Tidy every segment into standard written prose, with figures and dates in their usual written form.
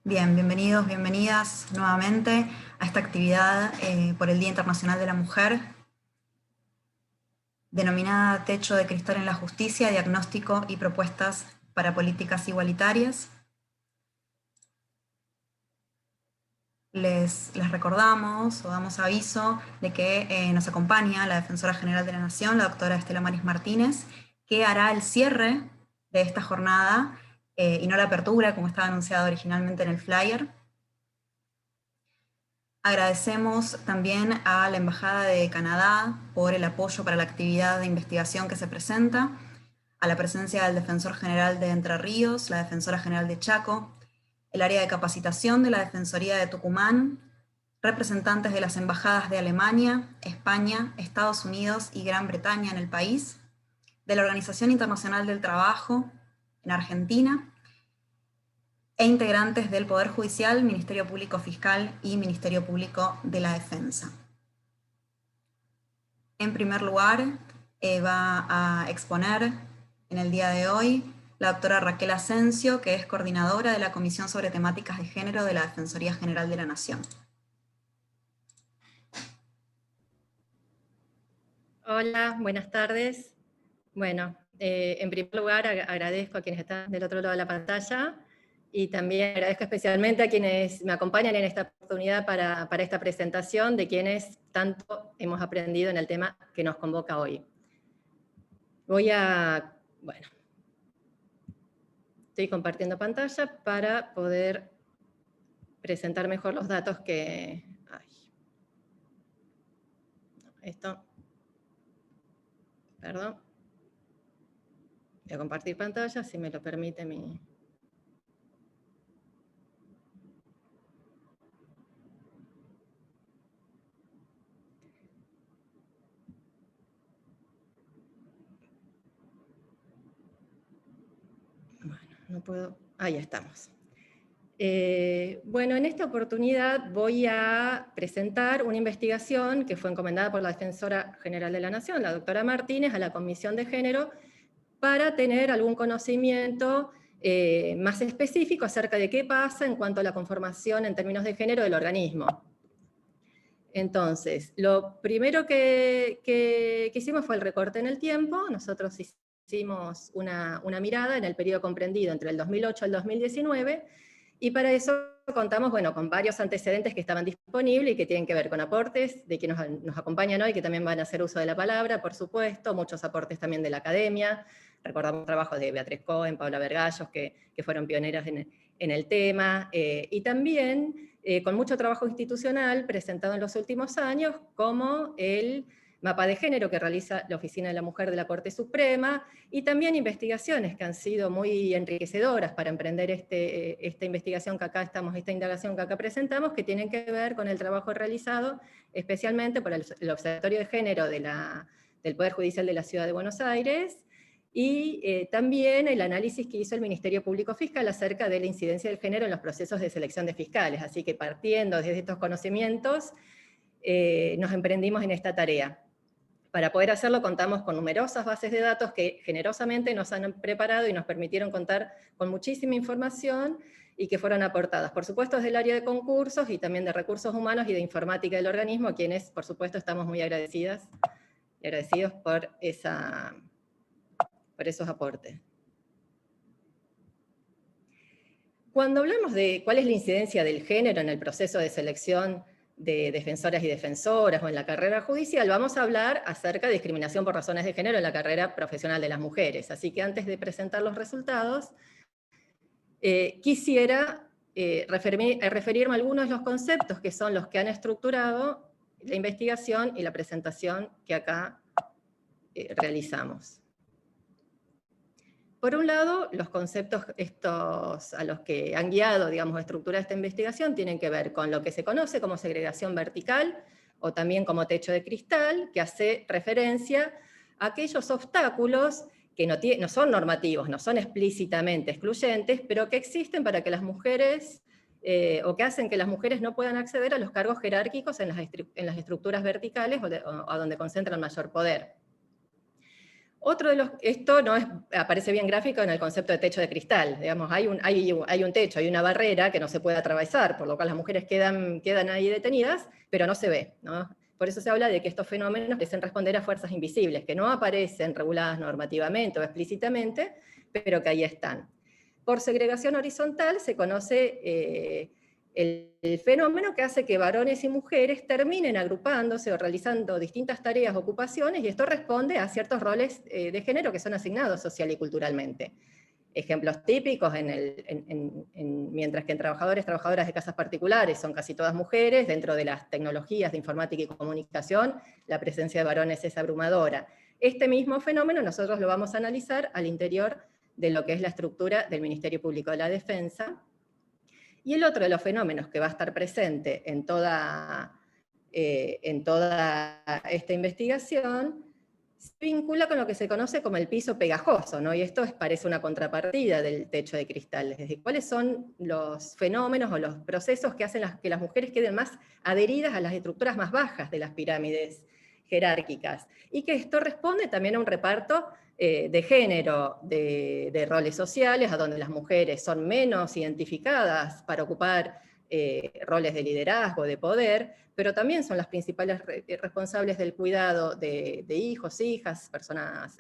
Bien, bienvenidos, bienvenidas nuevamente a esta actividad por el Día Internacional de la Mujer, denominada Techo de Cristal en la Justicia, Diagnóstico y Propuestas para Políticas Igualitarias. Les recordamos o damos aviso de que nos acompaña la Defensora General de la Nación, la doctora Estela Maris Martínez, que hará el cierre de esta jornada y no la apertura, como estaba anunciado originalmente en el flyer. Agradecemos también a la Embajada de Canadá por el apoyo para la actividad de investigación que se presenta, a la presencia del Defensor General de Entre Ríos, la Defensora General de Chaco, el área de capacitación de la Defensoría de Tucumán, representantes de las embajadas de Alemania, España, Estados Unidos y Gran Bretaña en el país, de la Organización Internacional del Trabajo en Argentina, e integrantes del Poder Judicial, Ministerio Público Fiscal y Ministerio Público de la Defensa. En primer lugar, va a exponer en el día de hoy la doctora Raquel Asensio, que es coordinadora de la Comisión sobre Temáticas de Género de la Defensoría General de la Nación. Hola, buenas tardes. Bueno, en primer lugar agradezco a quienes están del otro lado de la pantalla y también agradezco especialmente a quienes me acompañan en esta oportunidad para esta presentación, de quienes tanto hemos aprendido en el tema que nos convoca hoy. Estoy compartiendo pantalla para poder presentar mejor los datos que... Perdón. Voy a compartir pantalla, si me lo permite mi... Bueno, no puedo... Ahí estamos. Bueno, en esta oportunidad voy a presentar una investigación que fue encomendada por la Defensora General de la Nación, la doctora Martínez, a la Comisión de Género, para tener algún conocimiento más específico acerca de qué pasa en cuanto a la conformación en términos de género del organismo. Entonces, lo primero que hicimos fue el recorte en el tiempo. Nosotros hicimos una mirada en el periodo comprendido entre el 2008 al 2019, y para eso contamos, bueno, con varios antecedentes que estaban disponibles y que tienen que ver con aportes de quienes nos acompañan hoy, que también van a hacer uso de la palabra, por supuesto, muchos aportes también de la academia. Recordamos trabajos de Beatriz Cohen, Paula Vergallos, que fueron pioneras en el tema, y también con mucho trabajo institucional presentado en los últimos años, como el mapa de género que realiza la Oficina de la Mujer de la Corte Suprema, y también investigaciones que han sido muy enriquecedoras para emprender esta investigación que acá estamos, esta indagación que acá presentamos, que tienen que ver con el trabajo realizado especialmente por el Observatorio de Género del Poder Judicial de la Ciudad de Buenos Aires, y también el análisis que hizo el Ministerio Público Fiscal acerca de la incidencia del género en los procesos de selección de fiscales. Así que partiendo desde estos conocimientos, nos emprendimos en esta tarea. Para poder hacerlo contamos con numerosas bases de datos que generosamente nos han preparado y nos permitieron contar con muchísima información y que fueron aportadas, por supuesto, desde el área de concursos y también de recursos humanos y de informática del organismo, a quienes, por supuesto, estamos muy agradecidos por esos aportes. Cuando hablamos de cuál es la incidencia del género en el proceso de selección de defensoras y defensoras o en la carrera judicial, vamos a hablar acerca de discriminación por razones de género en la carrera profesional de las mujeres. Así que antes de presentar los resultados, quisiera referirme a algunos de los conceptos que son los que han estructurado la investigación y la presentación que acá realizamos. Por un lado, los conceptos estos a los que han guiado, digamos, a estructurar esta investigación tienen que ver con lo que se conoce como segregación vertical, o también como techo de cristal, que hace referencia a aquellos obstáculos que no son normativos, no son explícitamente excluyentes, pero que existen para que las mujeres, o que hacen que las mujeres no puedan acceder a los cargos jerárquicos en las estructuras verticales o a donde concentran mayor poder. Otro de los, esto no es, aparece bien gráfico en el concepto de techo de cristal. Digamos, hay un techo, hay una barrera que no se puede atravesar, por lo cual las mujeres quedan ahí detenidas, pero no se ve, ¿no? Por eso se habla de que estos fenómenos parecen responder a fuerzas invisibles, que no aparecen reguladas normativamente o explícitamente, pero que ahí están. Por segregación horizontal se conoce el fenómeno que hace que varones y mujeres terminen agrupándose o realizando distintas tareas o ocupaciones, y esto responde a ciertos roles de género que son asignados social y culturalmente. Ejemplos típicos, mientras que en trabajadoras de casas particulares son casi todas mujeres, dentro de las tecnologías de informática y comunicación, la presencia de varones es abrumadora. Este mismo fenómeno nosotros lo vamos a analizar al interior de lo que es la estructura del Ministerio Público de la Defensa. Y el otro de los fenómenos que va a estar presente en toda esta investigación se vincula con lo que se conoce como el piso pegajoso, ¿no? Y esto parece una contrapartida del techo de cristal. Es decir, ¿cuáles son los fenómenos o los procesos que hacen que las mujeres queden más adheridas a las estructuras más bajas de las pirámides jerárquicas? Y que esto responde también a un reparto de género, de roles sociales, a donde las mujeres son menos identificadas para ocupar roles de liderazgo, de poder, pero también son las principales responsables del cuidado de hijos, hijas, personas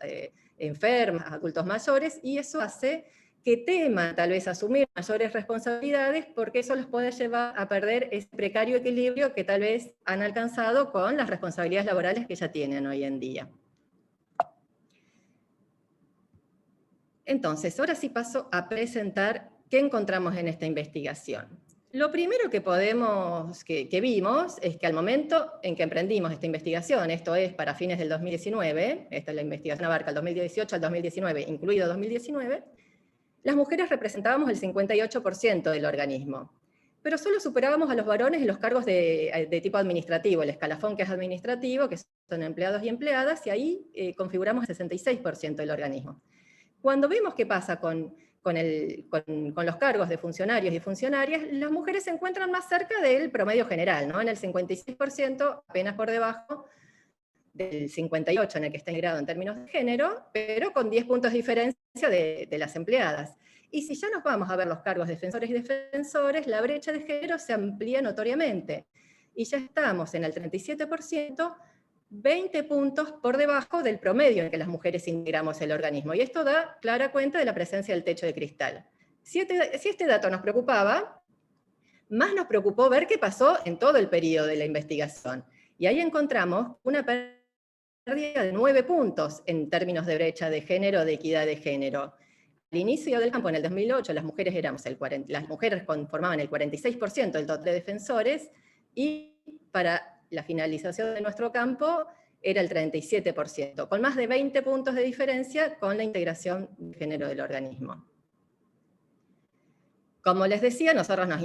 enfermas, adultos mayores, y eso hace que teman tal vez asumir mayores responsabilidades, porque eso los puede llevar a perder ese precario equilibrio que tal vez han alcanzado con las responsabilidades laborales que ya tienen hoy en día. Entonces, ahora sí paso a presentar qué encontramos en esta investigación. Lo primero que vimos es que al momento en que emprendimos esta investigación, esto es para fines del 2019, esta es la investigación abarca el 2018 al 2019, incluido 2019, las mujeres representábamos el 58% del organismo, pero solo superábamos a los varones en los cargos de tipo administrativo, el escalafón que es administrativo, que son empleados y empleadas, y ahí configuramos el 66% del organismo. Cuando vemos qué pasa con los cargos de funcionarios y funcionarias, las mujeres se encuentran más cerca del promedio general, ¿no? En el 56%, apenas por debajo del 58% en el que está integrado en términos de género, pero con 10 puntos de diferencia de las empleadas. Y si ya nos vamos a ver los cargos de defensores y defensores, la brecha de género se amplía notoriamente. Y ya estamos en el 37%, 20 puntos por debajo del promedio en que las mujeres integramos el organismo. Y esto da clara cuenta de la presencia del techo de cristal. Si este dato nos preocupaba, más nos preocupó ver qué pasó en todo el periodo de la investigación. Y ahí encontramos una pérdida de 9 puntos en términos de brecha de género, de equidad de género. Al inicio del campo, en el 2008, las mujeres conformaban el 46% del total de defensores, y para la finalización de nuestro campo era el 37%, con más de 20 puntos de diferencia con la integración de género del organismo. Como les decía, nosotros nos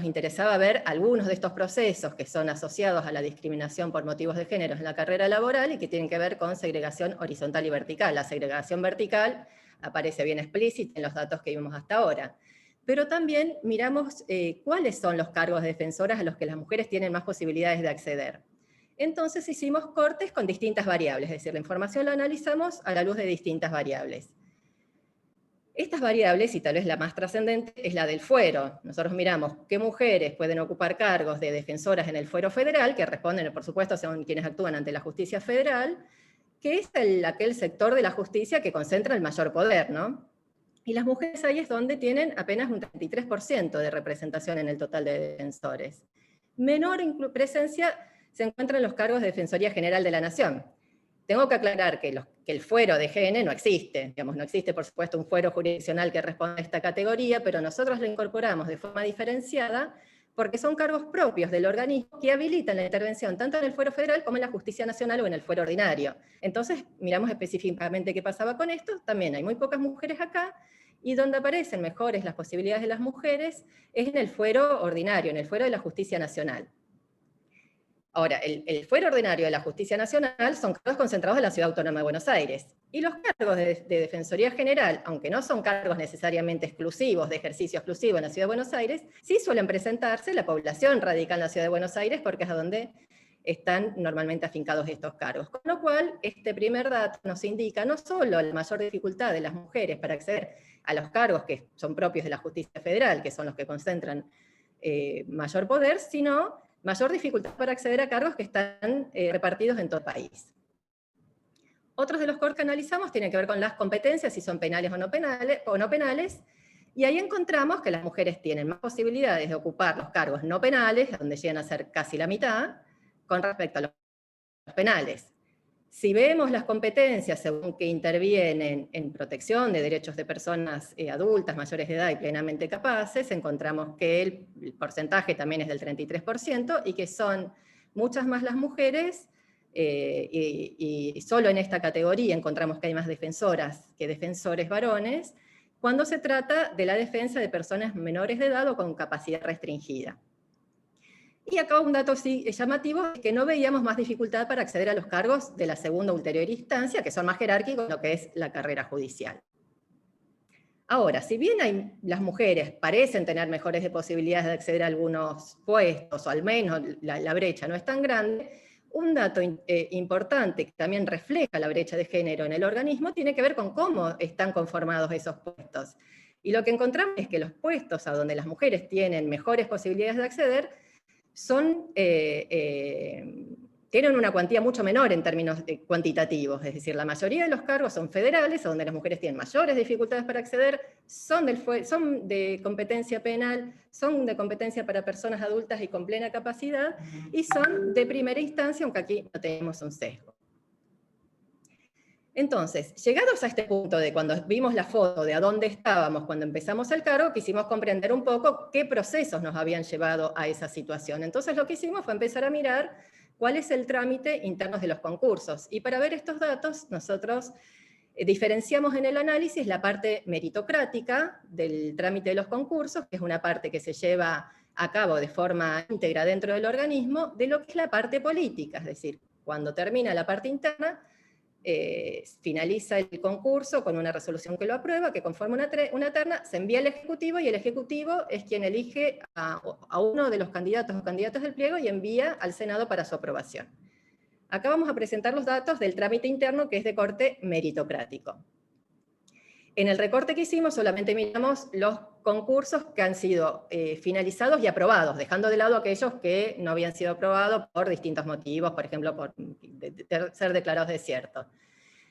interesaba ver algunos de estos procesos que son asociados a la discriminación por motivos de género en la carrera laboral y que tienen que ver con segregación horizontal y vertical. La segregación vertical aparece bien explícita en los datos que vimos hasta ahora. Pero también miramos cuáles son los cargos de defensoras a los que las mujeres tienen más posibilidades de acceder. Entonces hicimos cortes con distintas variables, es decir, la información la analizamos a la luz de distintas variables. Estas variables, y tal vez la más trascendente, es la del fuero. Nosotros miramos qué mujeres pueden ocupar cargos de defensoras en el fuero federal, que responden, por supuesto, son quienes actúan ante la justicia federal, que es aquel sector de la justicia que concentra el mayor poder, ¿no? Y las mujeres ahí es donde tienen apenas un 33% de representación en el total de defensores. Menor presencia se encuentra en los cargos de Defensoría General de la Nación. Tengo que aclarar que el fuero de GN no existe. Digamos, no existe, por supuesto, un fuero jurisdiccional que responda a esta categoría, pero nosotros lo incorporamos de forma diferenciada porque son cargos propios del organismo que habilitan la intervención tanto en el fuero federal como en la justicia nacional o en el fuero ordinario. Entonces, miramos específicamente qué pasaba con esto. También hay muy pocas mujeres acá, y donde aparecen mejores las posibilidades de las mujeres es en el fuero ordinario, en el fuero de la justicia nacional. Ahora, el fuero ordinario de la justicia nacional son cargos concentrados en la Ciudad Autónoma de Buenos Aires. Y los cargos de Defensoría General, aunque no son cargos necesariamente exclusivos, de ejercicio exclusivo en la Ciudad de Buenos Aires, sí suelen presentarse, la población radica en la Ciudad de Buenos Aires porque es a donde están normalmente afincados estos cargos. Con lo cual, este primer dato nos indica no solo la mayor dificultad de las mujeres para acceder a los cargos que son propios de la justicia federal, que son los que concentran mayor poder, sino mayor dificultad para acceder a cargos que están repartidos en todo el país. Otros de los core que analizamos tienen que ver con las competencias, si son penales o no penales, y ahí encontramos que las mujeres tienen más posibilidades de ocupar los cargos no penales, donde llegan a ser casi la mitad, con respecto a los penales. Si vemos las competencias según que intervienen en protección de derechos de personas adultas, mayores de edad y plenamente capaces, encontramos que el porcentaje también es del 33% y que son muchas más las mujeres, y solo en esta categoría encontramos que hay más defensoras que defensores varones, cuando se trata de la defensa de personas menores de edad o con capacidad restringida. Y acá un dato sí llamativo es que no veíamos más dificultad para acceder a los cargos de la segunda o ulterior instancia, que son más jerárquicos en lo que es la carrera judicial. Ahora, si bien las mujeres parecen tener mejores posibilidades de acceder a algunos puestos, o al menos la brecha no es tan grande, un dato importante que también refleja la brecha de género en el organismo tiene que ver con cómo están conformados esos puestos. Y lo que encontramos es que los puestos a donde las mujeres tienen mejores posibilidades de acceder tienen una cuantía mucho menor en términos cuantitativos, es decir, la mayoría de los cargos son federales, a donde las mujeres tienen mayores dificultades para acceder, son de competencia penal, son de competencia para personas adultas y con plena capacidad, y son de primera instancia, aunque aquí no tenemos un sesgo. Entonces, llegados a este punto de cuando vimos la foto de a dónde estábamos cuando empezamos el cargo, quisimos comprender un poco qué procesos nos habían llevado a esa situación. Entonces lo que hicimos fue empezar a mirar cuál es el trámite interno de los concursos. Y para ver estos datos, nosotros diferenciamos en el análisis la parte meritocrática del trámite de los concursos, que es una parte que se lleva a cabo de forma íntegra dentro del organismo, de lo que es la parte política, es decir, cuando termina la parte interna, finaliza el concurso con una resolución que lo aprueba, que conforma una terna, se envía al Ejecutivo y el Ejecutivo es quien elige a uno de los candidatos o candidatas del pliego y envía al Senado para su aprobación. Acá vamos a presentar los datos del trámite interno que es de corte meritocrático. En el recorte que hicimos solamente miramos los concursos que han sido finalizados y aprobados, dejando de lado aquellos que no habían sido aprobados por distintos motivos, por ejemplo, por ser declarados desiertos.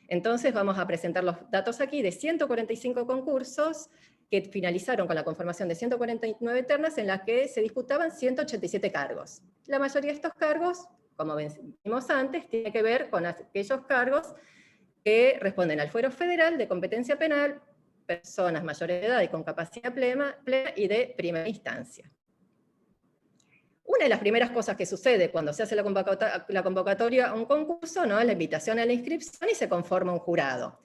Entonces vamos a presentar los datos aquí de 145 concursos que finalizaron con la conformación de 149 ternas en las que se disputaban 187 cargos. La mayoría de estos cargos, como vimos antes, tiene que ver con aquellos cargos que responden al fuero federal de competencia penal, personas mayores de edad y con capacidad plena y de primera instancia. Una de las primeras cosas que sucede cuando se hace la convocatoria a un concurso, ¿no?, es la invitación a la inscripción y se conforma un jurado.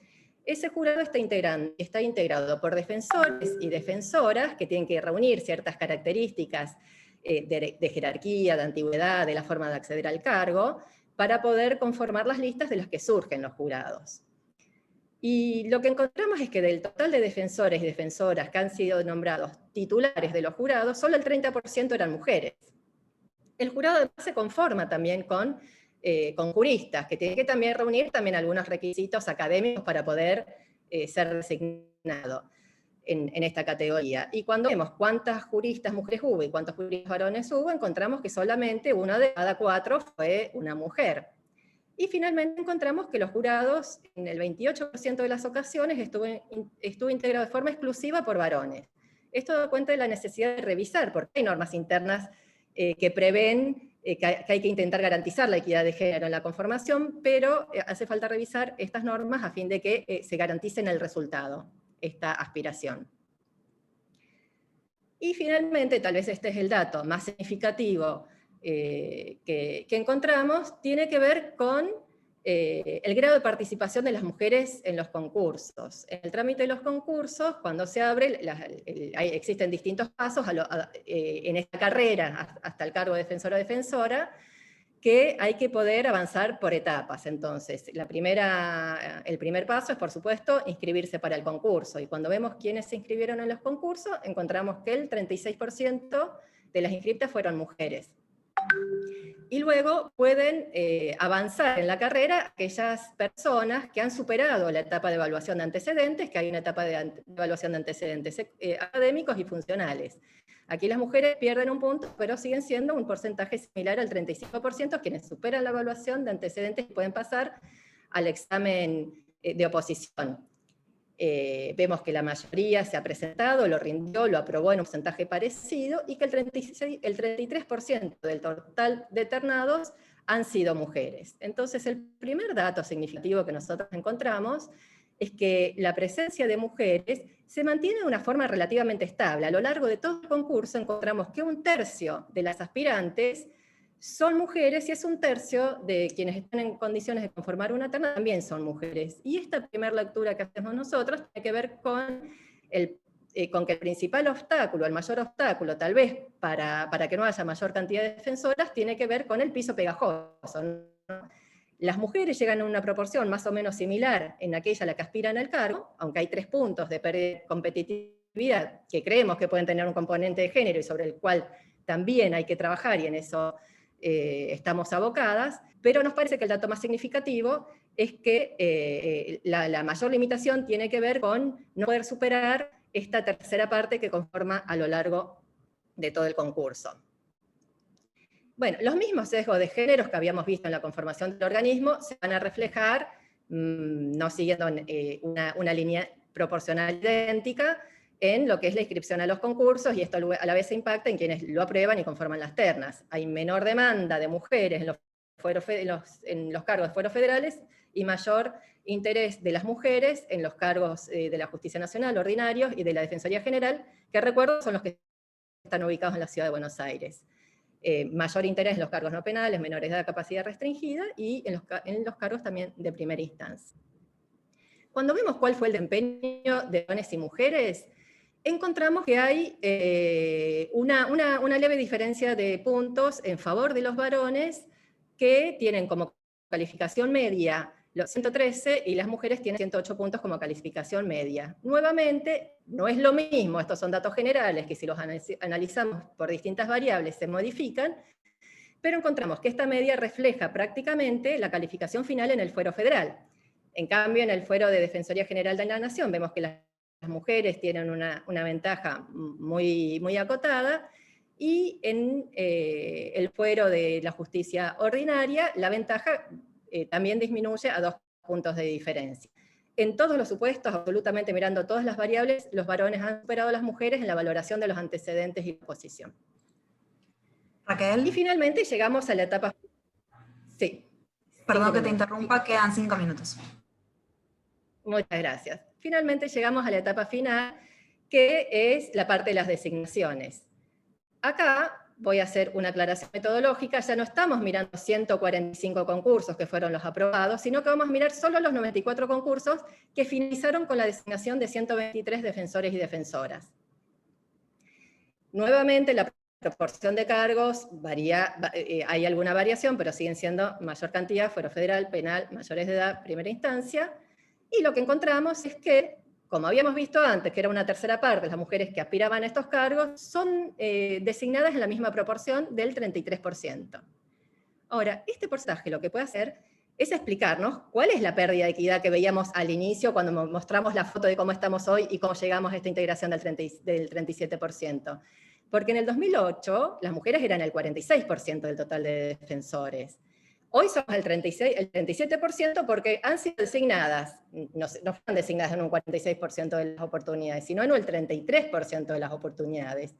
Ese jurado está integrado por defensores y defensoras que tienen que reunir ciertas características de jerarquía, de antigüedad, de la forma de acceder al cargo, para poder conformar las listas de las que surgen los jurados. Y lo que encontramos es que del total de defensores y defensoras que han sido nombrados titulares de los jurados, solo el 30% eran mujeres. El jurado además se conforma también con juristas, que tienen que también reunir también algunos requisitos académicos para poder ser designado en esta categoría. Y cuando vemos cuántas juristas mujeres hubo y cuántos juristas varones hubo, encontramos que solamente una de cada 4 fue una mujer. Y finalmente encontramos que los jurados, en el 28% de las ocasiones, estuvo integrado de forma exclusiva por varones. Esto da cuenta de la necesidad de revisar, porque hay normas internas que prevén que hay que intentar garantizar la equidad de género en la conformación, pero hace falta revisar estas normas a fin de que se garantice en el resultado esta aspiración. Y finalmente, tal vez este es el dato más significativo que encontramos, tiene que ver con el grado de participación de las mujeres en los concursos. En el trámite de los concursos, cuando se abre, existen distintos pasos en esta carrera, hasta el cargo de defensora o defensora, que hay que poder avanzar por etapas. Entonces, el primer paso es, por supuesto, inscribirse para el concurso. Y cuando vemos quiénes se inscribieron en los concursos, encontramos que el 36% de las inscriptas fueron mujeres. Y luego pueden avanzar en la carrera aquellas personas que han superado la etapa de evaluación de antecedentes, que hay una etapa de evaluación de antecedentes académicos y funcionales. Aquí las mujeres pierden un punto, pero siguen siendo un porcentaje similar al 35%, quienes superan la evaluación de antecedentes y pueden pasar al examen de oposición. Vemos que la mayoría se ha presentado, lo rindió, lo aprobó en un porcentaje parecido, y que el 33% del total de ternados han sido mujeres. Entonces, el primer dato significativo que nosotros encontramos es que la presencia de mujeres se mantiene de una forma relativamente estable. A lo largo de todo el concurso encontramos que 1/3 de las aspirantes son mujeres, y es 1/3 de quienes están en condiciones de conformar una terna también son mujeres. Y esta primera lectura que hacemos nosotros tiene que ver con que el principal obstáculo, el mayor obstáculo, tal vez para que no haya mayor cantidad de defensoras, tiene que ver con el piso pegajoso, ¿no? Las mujeres llegan a una proporción más o menos similar en aquella a la que aspiran al cargo, aunque hay 3 puntos de pérdida de competitividad que creemos que pueden tener un componente de género y sobre el cual también hay que trabajar, y en eso estamos abocadas, pero nos parece que el dato más significativo es que la mayor limitación tiene que ver con no poder superar esta tercera parte que conforma a lo largo de todo el concurso. Bueno, los mismos sesgos de géneros que habíamos visto en la conformación del organismo se van a reflejar, no siguiendo una línea proporcional idéntica, en lo que es la inscripción a los concursos, y esto a la vez se impacta en quienes lo aprueban y conforman las ternas. Hay menor demanda de mujeres en los cargos de fueros federales y mayor interés de las mujeres en los cargos de la Justicia Nacional, ordinarios, y de la Defensoría General, que recuerdo son los que están ubicados en la Ciudad de Buenos Aires. Mayor interés en los cargos no penales, menores de edad, capacidad restringida, y en los cargos también de primera instancia. Cuando vemos cuál fue el desempeño de varones y mujeres, encontramos que hay una leve diferencia de puntos en favor de los varones, que tienen como calificación media los 113, y las mujeres tienen 108 puntos como calificación media. Nuevamente, no es lo mismo, estos son datos generales que si los analizamos por distintas variables se modifican, pero encontramos que esta media refleja prácticamente la calificación final en el fuero federal. En cambio, en el fuero de Defensoría General de la Nación vemos que las mujeres tienen una ventaja muy, muy acotada, y en el fuero de la justicia ordinaria la ventaja también disminuye a 2 puntos de diferencia. En todos los supuestos, absolutamente mirando todas las variables, los varones han superado a las mujeres en la valoración de los antecedentes y posición. Raquel. Y finalmente llegamos a la etapa... Sí. Perdón que te interrumpa, quedan 5 minutos. Muchas gracias. Finalmente llegamos a la etapa final, que es la parte de las designaciones. Acá voy a hacer una aclaración metodológica. Ya no estamos mirando 145 concursos que fueron los aprobados, sino que vamos a mirar solo los 94 concursos que finalizaron con la designación de 123 defensores y defensoras. Nuevamente, la proporción de cargos varía, hay alguna variación, pero siguen siendo mayor cantidad, fuero federal, penal, mayores de edad, primera instancia, y lo que encontramos es que, como habíamos visto antes, que era una tercera parte de las mujeres que aspiraban a estos cargos, son designadas en la misma proporción del 33%. Ahora, este porcentaje lo que puede hacer es explicarnos cuál es la pérdida de equidad que veíamos al inicio cuando mostramos la foto de cómo estamos hoy y cómo llegamos a esta integración del 37%. Porque en el 2008 las mujeres eran el 46% del total de defensores. Hoy somos el 37% porque han sido designadas, no fueron designadas en un 46% de las oportunidades, sino en el 33% de las oportunidades.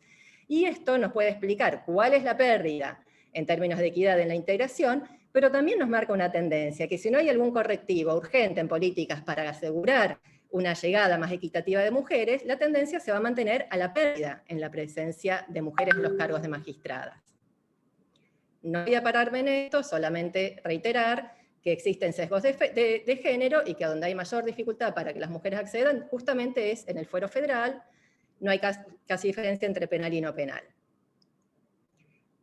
Y esto nos puede explicar cuál es la pérdida en términos de equidad en la integración, pero también nos marca una tendencia, que si no hay algún correctivo urgente en políticas para asegurar una llegada más equitativa de mujeres, la tendencia se va a mantener a la pérdida en la presencia de mujeres en los cargos de magistradas. No voy a pararme en esto, solamente reiterar que existen sesgos de género, y que donde hay mayor dificultad para que las mujeres accedan justamente es en el fuero federal. No hay casi diferencia entre penal y no penal.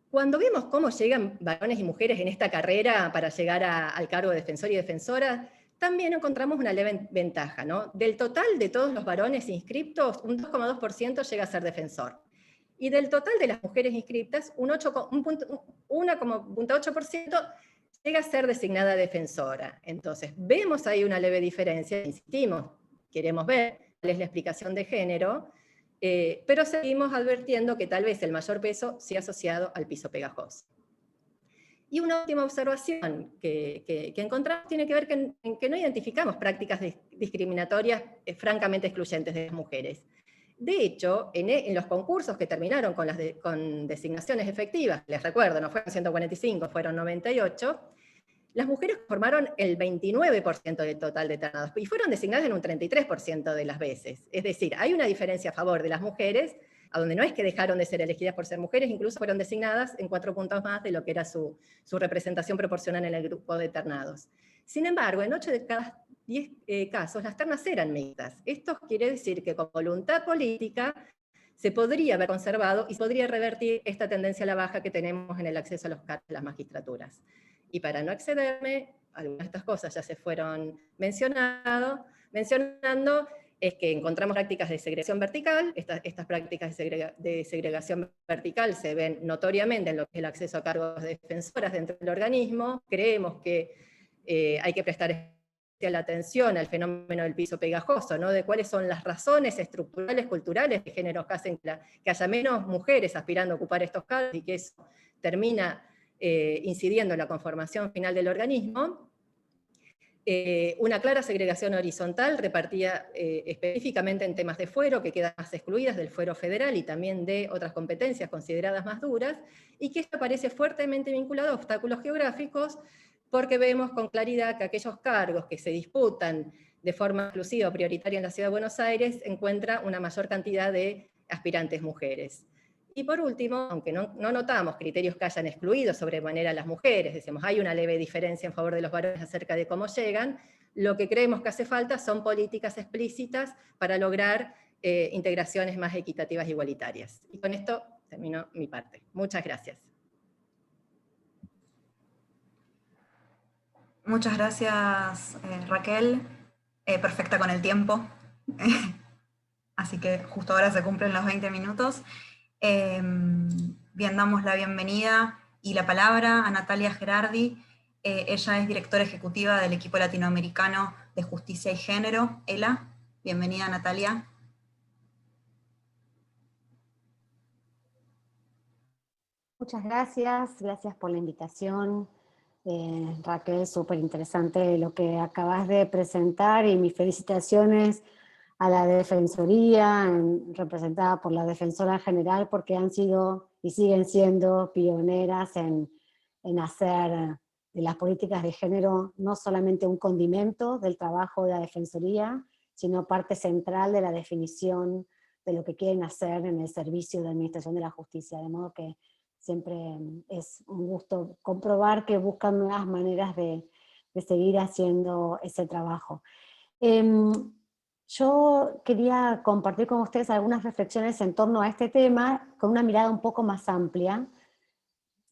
Cuando vemos cómo llegan varones y mujeres en esta carrera para llegar al cargo de defensor y defensora, también encontramos una leve ventaja, ¿no? Del total de todos los varones inscriptos, un 2,2% llega a ser defensor. y del total de las mujeres inscriptas, un 1,8% llega a ser designada defensora. Entonces, vemos ahí una leve diferencia, insistimos, queremos ver cuál es la explicación de género, pero seguimos advirtiendo que tal vez el mayor peso sea asociado al piso pegajoso. Y una última observación que encontramos tiene que ver en que no identificamos prácticas discriminatorias francamente excluyentes de las mujeres. De hecho, en los concursos que terminaron con designaciones efectivas, les recuerdo, no fueron 145, fueron 98, las mujeres formaron el 29% del total de ternados, y fueron designadas en un 33% de las veces. Es decir, hay una diferencia a favor de las mujeres, a donde no es que dejaron de ser elegidas por ser mujeres, incluso fueron designadas en 4 puntos más de lo que era su representación proporcional en el grupo de ternados. Sin embargo, en 8 de cada 10 casos, las ternas eran mixtas. Esto quiere decir que con voluntad política se podría haber conservado y se podría revertir esta tendencia a la baja que tenemos en el acceso a los cargos de las magistraturas. Y para no excederme, algunas de estas cosas ya se fueron mencionando, es que encontramos prácticas de segregación vertical. Estas prácticas de segregación vertical se ven notoriamente en lo que es el acceso a cargos de defensoras dentro del organismo. Creemos que hay que prestar especial atención al fenómeno del piso pegajoso, ¿no? De cuáles son las razones estructurales, culturales, de género que hacen que haya menos mujeres aspirando a ocupar estos cargos y que eso termina incidiendo en la conformación final del organismo. Una clara segregación horizontal repartida específicamente en temas de fuero, que quedan más excluidas del fuero federal y también de otras competencias consideradas más duras, y que esto parece fuertemente vinculado a obstáculos geográficos, porque vemos con claridad que aquellos cargos que se disputan de forma exclusiva o prioritaria en la Ciudad de Buenos Aires encuentra una mayor cantidad de aspirantes mujeres. Y por último, aunque no notamos criterios que hayan excluido sobremanera a las mujeres, decimos, hay una leve diferencia en favor de los varones acerca de cómo llegan, lo que creemos que hace falta son políticas explícitas para lograr integraciones más equitativas e igualitarias. Y con esto termino mi parte. Muchas gracias. Muchas gracias, Raquel. Perfecta con el tiempo. Así que justo ahora se cumplen los 20 minutos. Bien, damos la bienvenida y la palabra a Natalia Gerardi. Ella es directora ejecutiva del equipo latinoamericano de justicia y género, ELA. Bienvenida, Natalia. Muchas gracias por la invitación. Raquel, súper interesante lo que acabas de presentar y mis felicitaciones a la Defensoría, representada por la Defensora General, porque han sido y siguen siendo pioneras en hacer de las políticas de género no solamente un condimento del trabajo de la Defensoría, sino parte central de la definición de lo que quieren hacer en el servicio de administración de la justicia, de modo que siempre es un gusto comprobar que buscan nuevas maneras de seguir haciendo ese trabajo. Yo quería compartir con ustedes algunas reflexiones en torno a este tema con una mirada un poco más amplia,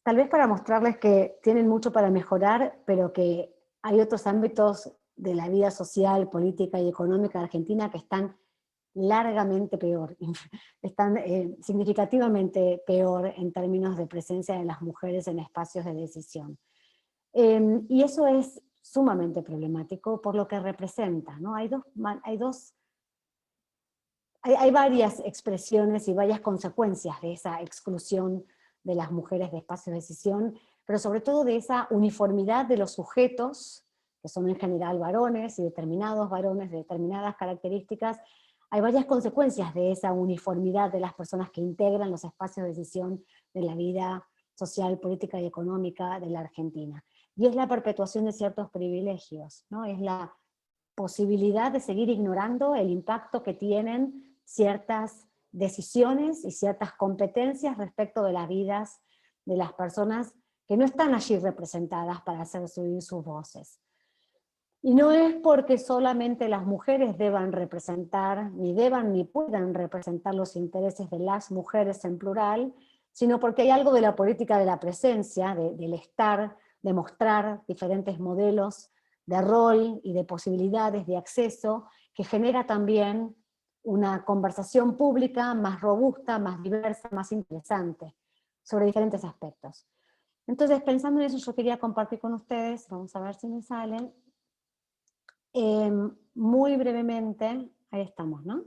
tal vez para mostrarles que tienen mucho para mejorar, pero que hay otros ámbitos de la vida social, política y económica de Argentina que están largamente peor, están significativamente peor en términos de presencia de las mujeres en espacios de decisión. Y eso es sumamente problemático por lo que representa, ¿no? Hay varias expresiones y varias consecuencias de esa exclusión de las mujeres de espacios de decisión, pero sobre todo de esa uniformidad de los sujetos, que son en general varones y determinados varones de determinadas características. Hay varias consecuencias de esa uniformidad de las personas que integran los espacios de decisión de la vida social, política y económica de la Argentina. Y es la perpetuación de ciertos privilegios, ¿no? Es la posibilidad de seguir ignorando el impacto que tienen ciertas decisiones y ciertas competencias respecto de las vidas de las personas que no están allí representadas para hacer subir sus voces. Y no es porque solamente las mujeres deban representar, ni puedan representar los intereses de las mujeres en plural, sino porque hay algo de la política de la presencia, del estar, de mostrar diferentes modelos de rol y de posibilidades de acceso, que genera también una conversación pública más robusta, más diversa, más interesante, sobre diferentes aspectos. Entonces, pensando en eso, yo quería compartir con ustedes, vamos a ver si me sale, muy brevemente, ahí estamos, ¿no?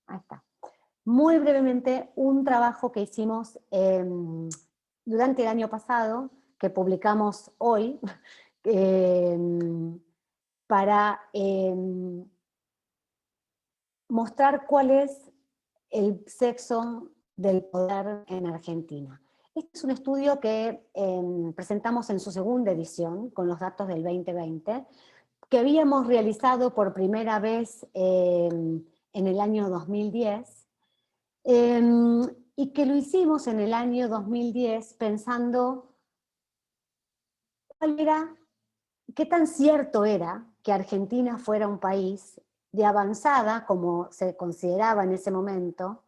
Ahí está. Muy brevemente, un trabajo que hicimos durante el año pasado, que publicamos hoy, para mostrar cuál es el sexo del poder en Argentina. Este es un estudio que presentamos en su segunda edición, con los datos del 2020, que habíamos realizado por primera vez en el año 2010, y que lo hicimos en el año 2010 pensando cuál era, qué tan cierto era que Argentina fuera un país de avanzada, como se consideraba en ese momento,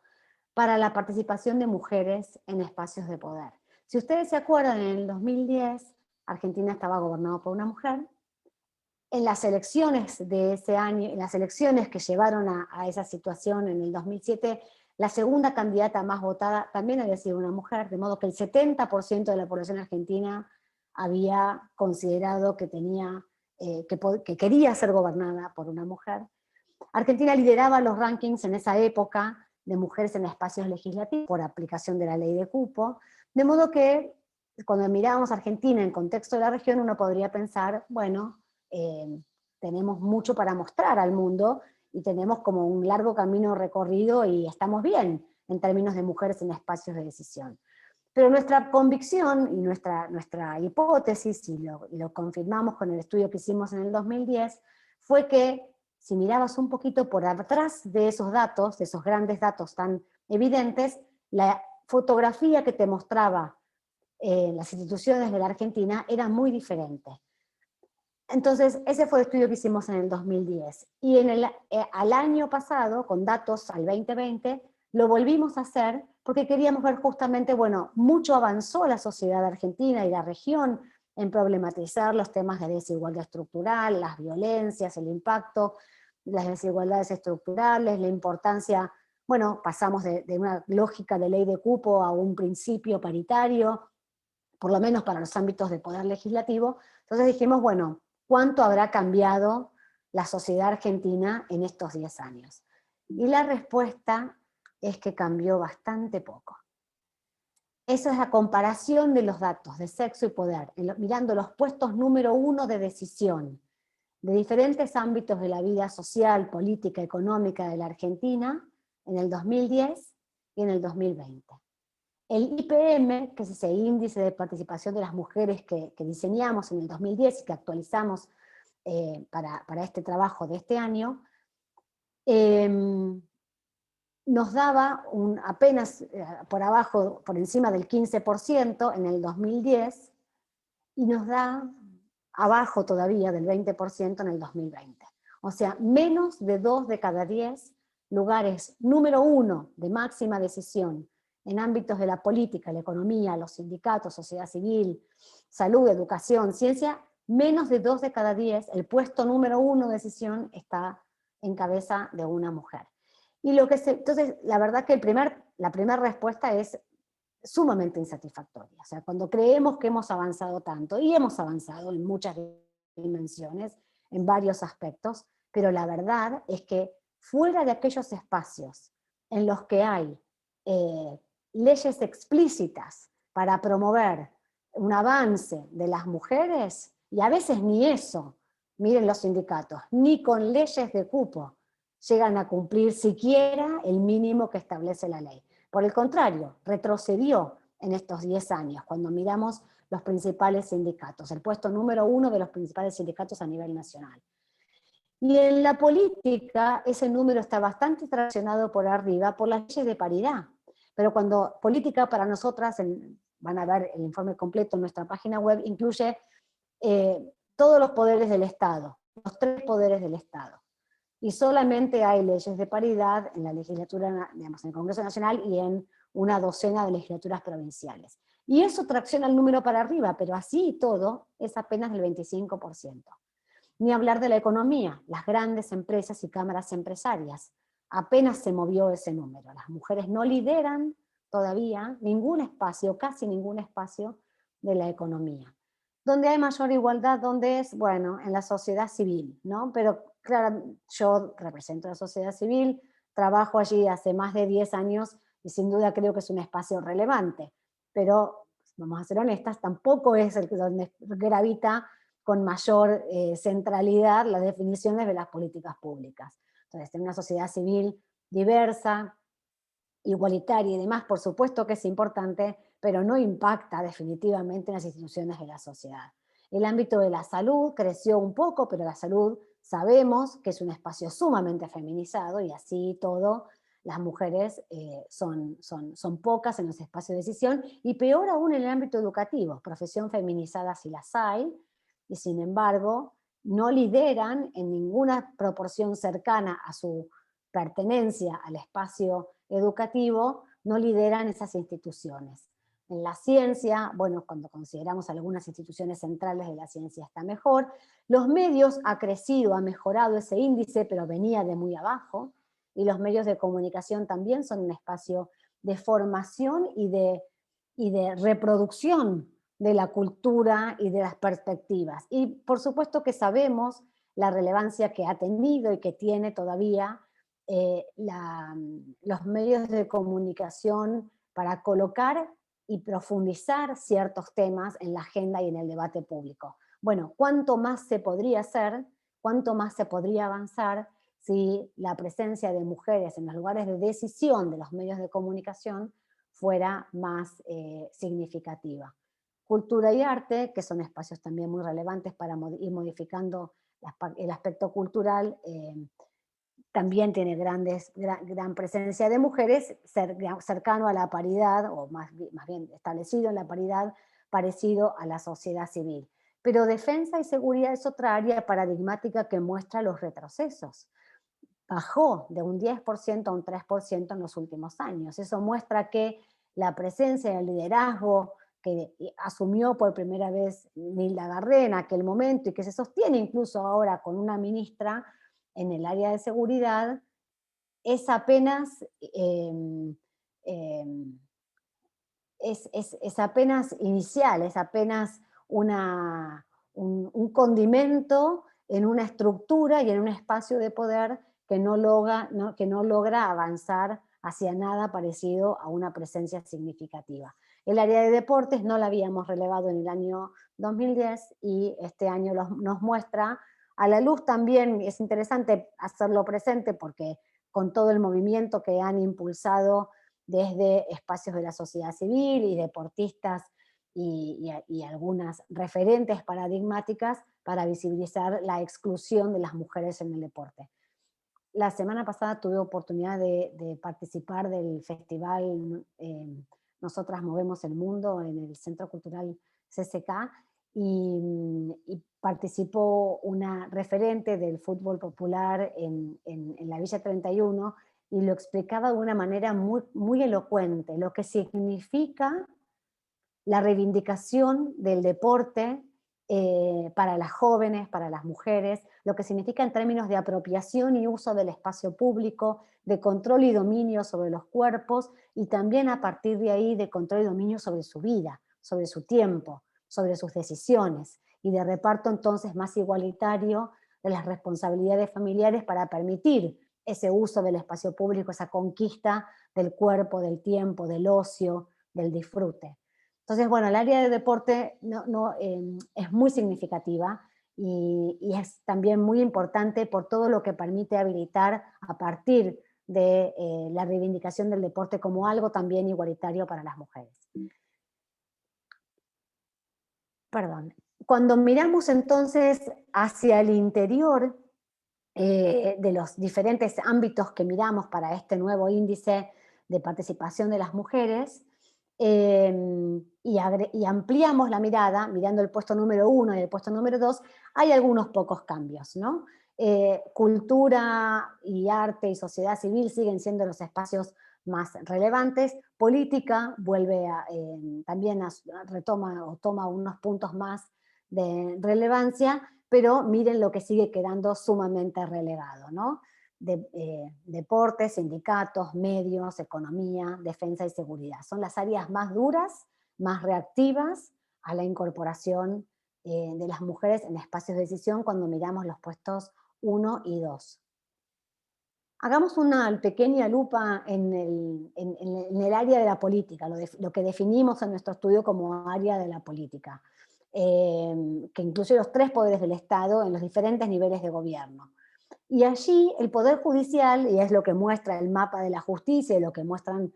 para la participación de mujeres en espacios de poder. Si ustedes se acuerdan, en el 2010, Argentina estaba gobernado por una mujer. En las elecciones de ese año, en las elecciones que llevaron a esa situación en el 2007, la segunda candidata más votada también había sido una mujer, de modo que el 70% de la población argentina había considerado que que quería ser gobernada por una mujer. Argentina lideraba los rankings en esa época de mujeres en espacios legislativos por aplicación de la ley de cupo, de modo que cuando mirábamos a Argentina en contexto de la región, uno podría pensar, bueno, tenemos mucho para mostrar al mundo y tenemos como un largo camino recorrido y estamos bien en términos de mujeres en espacios de decisión. Pero nuestra convicción y nuestra hipótesis, y lo confirmamos con el estudio que hicimos en el 2010, fue que si mirabas un poquito por atrás de esos datos, de esos grandes datos tan evidentes, la fotografía que te mostraba las instituciones de la Argentina era muy diferente. Entonces, ese fue el estudio que hicimos en el 2010. Y al año pasado, con datos al 2020, lo volvimos a hacer porque queríamos ver justamente, bueno, mucho avanzó la sociedad argentina y la región en problematizar los temas de desigualdad estructural, las violencias, el impacto, las desigualdades estructurales, la importancia, bueno, pasamos de una lógica de ley de cupo a un principio paritario, por lo menos para los ámbitos de poder legislativo. Entonces dijimos, bueno, ¿cuánto habrá cambiado la sociedad argentina en estos 10 años? Y la respuesta es que cambió bastante poco. Esa es la comparación de los datos de sexo y poder, mirando los puestos número 1 de decisión de diferentes ámbitos de la vida social, política, económica de la Argentina en el 2010 y en el 2020. El IPM, que es ese índice de participación de las mujeres que diseñamos en el 2010 y que actualizamos para este trabajo de este año, nos daba apenas por abajo, por encima del 15% en el 2010, y nos da abajo todavía del 20% en el 2020. O sea, menos de 2 de cada 10 lugares número 1 de máxima decisión en ámbitos de la política, la economía, los sindicatos, sociedad civil, salud, educación, ciencia, menos de 2 de cada 10, el puesto número 1 de decisión está en cabeza de una mujer. Y entonces, la verdad que la primera respuesta es sumamente insatisfactoria. O sea, cuando creemos que hemos avanzado tanto, y hemos avanzado en muchas dimensiones, en varios aspectos, pero la verdad es que fuera de aquellos espacios en los que hay leyes explícitas para promover un avance de las mujeres, y a veces ni eso, miren los sindicatos, ni con leyes de cupo llegan a cumplir siquiera el mínimo que establece la ley. Por el contrario, retrocedió en estos 10 años, cuando miramos los principales sindicatos, el puesto número 1 de los principales sindicatos a nivel nacional. Y en la política, ese número está bastante traccionado por arriba por las leyes de paridad. Pero cuando política para nosotras, van a ver el informe completo en nuestra página web, incluye todos los poderes del Estado, los 3 poderes del Estado. Y solamente hay leyes de paridad en la legislatura, digamos, en el Congreso Nacional y en una docena de legislaturas provinciales. Y eso tracciona el número para arriba, pero así y todo es apenas del 25%. Ni hablar de la economía, las grandes empresas y cámaras empresarias. Apenas se movió ese número. Las mujeres no lideran todavía ningún espacio, casi ningún espacio de la economía. Donde hay mayor igualdad, donde es, bueno, en la sociedad civil, ¿no? Pero claro, yo represento la sociedad civil, trabajo allí hace más de 10 años y sin duda creo que es un espacio relevante, pero vamos a ser honestas, tampoco es el que donde gravita con mayor centralidad las definiciones de las políticas públicas. Entonces, en una sociedad civil diversa, igualitaria y demás, por supuesto que es importante, pero no impacta definitivamente en las instituciones de la sociedad. El ámbito de la salud creció un poco, pero la salud sabemos que es un espacio sumamente feminizado y así todo, las mujeres son pocas en los espacios de decisión y peor aún en el ámbito educativo, profesión feminizada si las hay, y sin embargo no lideran en ninguna proporción cercana a su pertenencia al espacio educativo, no lideran esas instituciones. En la ciencia, bueno, cuando consideramos algunas instituciones centrales de la ciencia está mejor. Los medios ha crecido, ha mejorado ese índice, pero venía de muy abajo. Y los medios de comunicación también son un espacio de formación y de reproducción de la cultura y de las perspectivas. Y por supuesto que sabemos la relevancia que ha tenido y que tiene todavía los medios de comunicación para colocar y profundizar ciertos temas en la agenda y en el debate público. Bueno, ¿cuánto más se podría hacer? ¿Cuánto más se podría avanzar si la presencia de mujeres en los lugares de decisión de los medios de comunicación fuera más significativa? Cultura y arte, que son espacios también muy relevantes para ir modificando el aspecto cultural, también tiene gran presencia de mujeres, cercano a la paridad, o más bien establecido en la paridad, parecido a la sociedad civil. Pero defensa y seguridad es otra área paradigmática que muestra los retrocesos. Bajó de un 10% a un 3% en los últimos años. Eso muestra que la presencia y el liderazgo que asumió por primera vez Nilda Garré en aquel momento y que se sostiene incluso ahora con una ministra en el área de seguridad, es apenas, es apenas inicial, es apenas un condimento en una estructura y en un espacio de poder que no logra avanzar hacia nada parecido a una presencia significativa. El área de deportes no la habíamos relevado en el año 2010 y este año nos muestra a la luz también. Es interesante hacerlo presente porque con todo el movimiento que han impulsado desde espacios de la sociedad civil y deportistas y algunas referentes paradigmáticas para visibilizar la exclusión de las mujeres en el deporte. La semana pasada tuve oportunidad de participar del festival Nosotras Movemos el Mundo en el Centro Cultural CCK y participó una referente del fútbol popular en la Villa 31 y lo explicaba de una manera muy elocuente, lo que significa la reivindicación del deporte para las jóvenes, para las mujeres, lo que significa en términos de apropiación y uso del espacio público, de control y dominio sobre los cuerpos y también a partir de ahí de control y dominio sobre su vida, sobre su tiempo, sobre sus decisiones y de reparto entonces más igualitario de las responsabilidades familiares para permitir ese uso del espacio público, esa conquista del cuerpo, del tiempo, del ocio, del disfrute. Entonces, bueno, el área de deporte es muy significativa y es también muy importante por todo lo que permite habilitar a partir de la reivindicación del deporte como algo también igualitario para las mujeres. Perdón. Cuando miramos entonces hacia el interior de los diferentes ámbitos que miramos para este nuevo índice de participación de las mujeres, y ampliamos la mirada, mirando el puesto número 1 y el puesto número 2, hay algunos pocos cambios, ¿no? Cultura y arte y sociedad civil siguen siendo los espacios más relevantes. Política vuelve también retoma o toma unos puntos más de relevancia, pero miren lo que sigue quedando sumamente relegado, ¿no? Deportes, sindicatos, medios, economía, defensa y seguridad. Son las áreas más duras, más reactivas a la incorporación de las mujeres en espacios de decisión cuando miramos los puestos 1 y 2. Hagamos una pequeña lupa en el área de la política, lo que definimos en nuestro estudio como área de la política, que incluye los 3 poderes del Estado en los diferentes niveles de gobierno. Y allí el Poder Judicial, y es lo que muestra el mapa de la justicia, y lo que muestran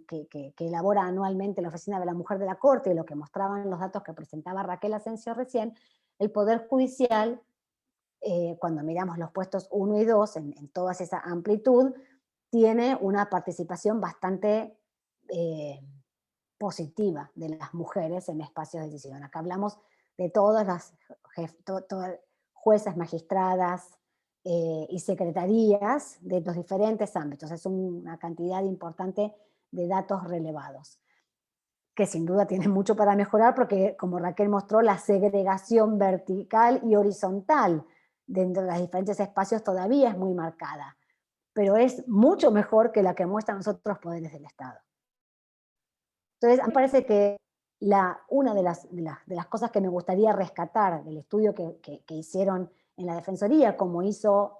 que elabora anualmente la Oficina de la Mujer de la Corte, y lo que mostraban los datos que presentaba Raquel Asensio recién, el Poder Judicial, cuando miramos los puestos 1 y 2, en toda esa amplitud, tiene una participación bastante positiva de las mujeres en espacios de decisión. Acá hablamos de todas las jueces, magistradas y secretarías de los diferentes ámbitos. Es una cantidad importante de datos relevados, que sin duda tienen mucho para mejorar porque, como Raquel mostró, la segregación vertical y horizontal dentro de los diferentes espacios todavía es muy marcada, pero es mucho mejor que la que muestran los otros poderes del Estado. Entonces, a mí me parece que una de las cosas que me gustaría rescatar del estudio que hicieron en la Defensoría, como hizo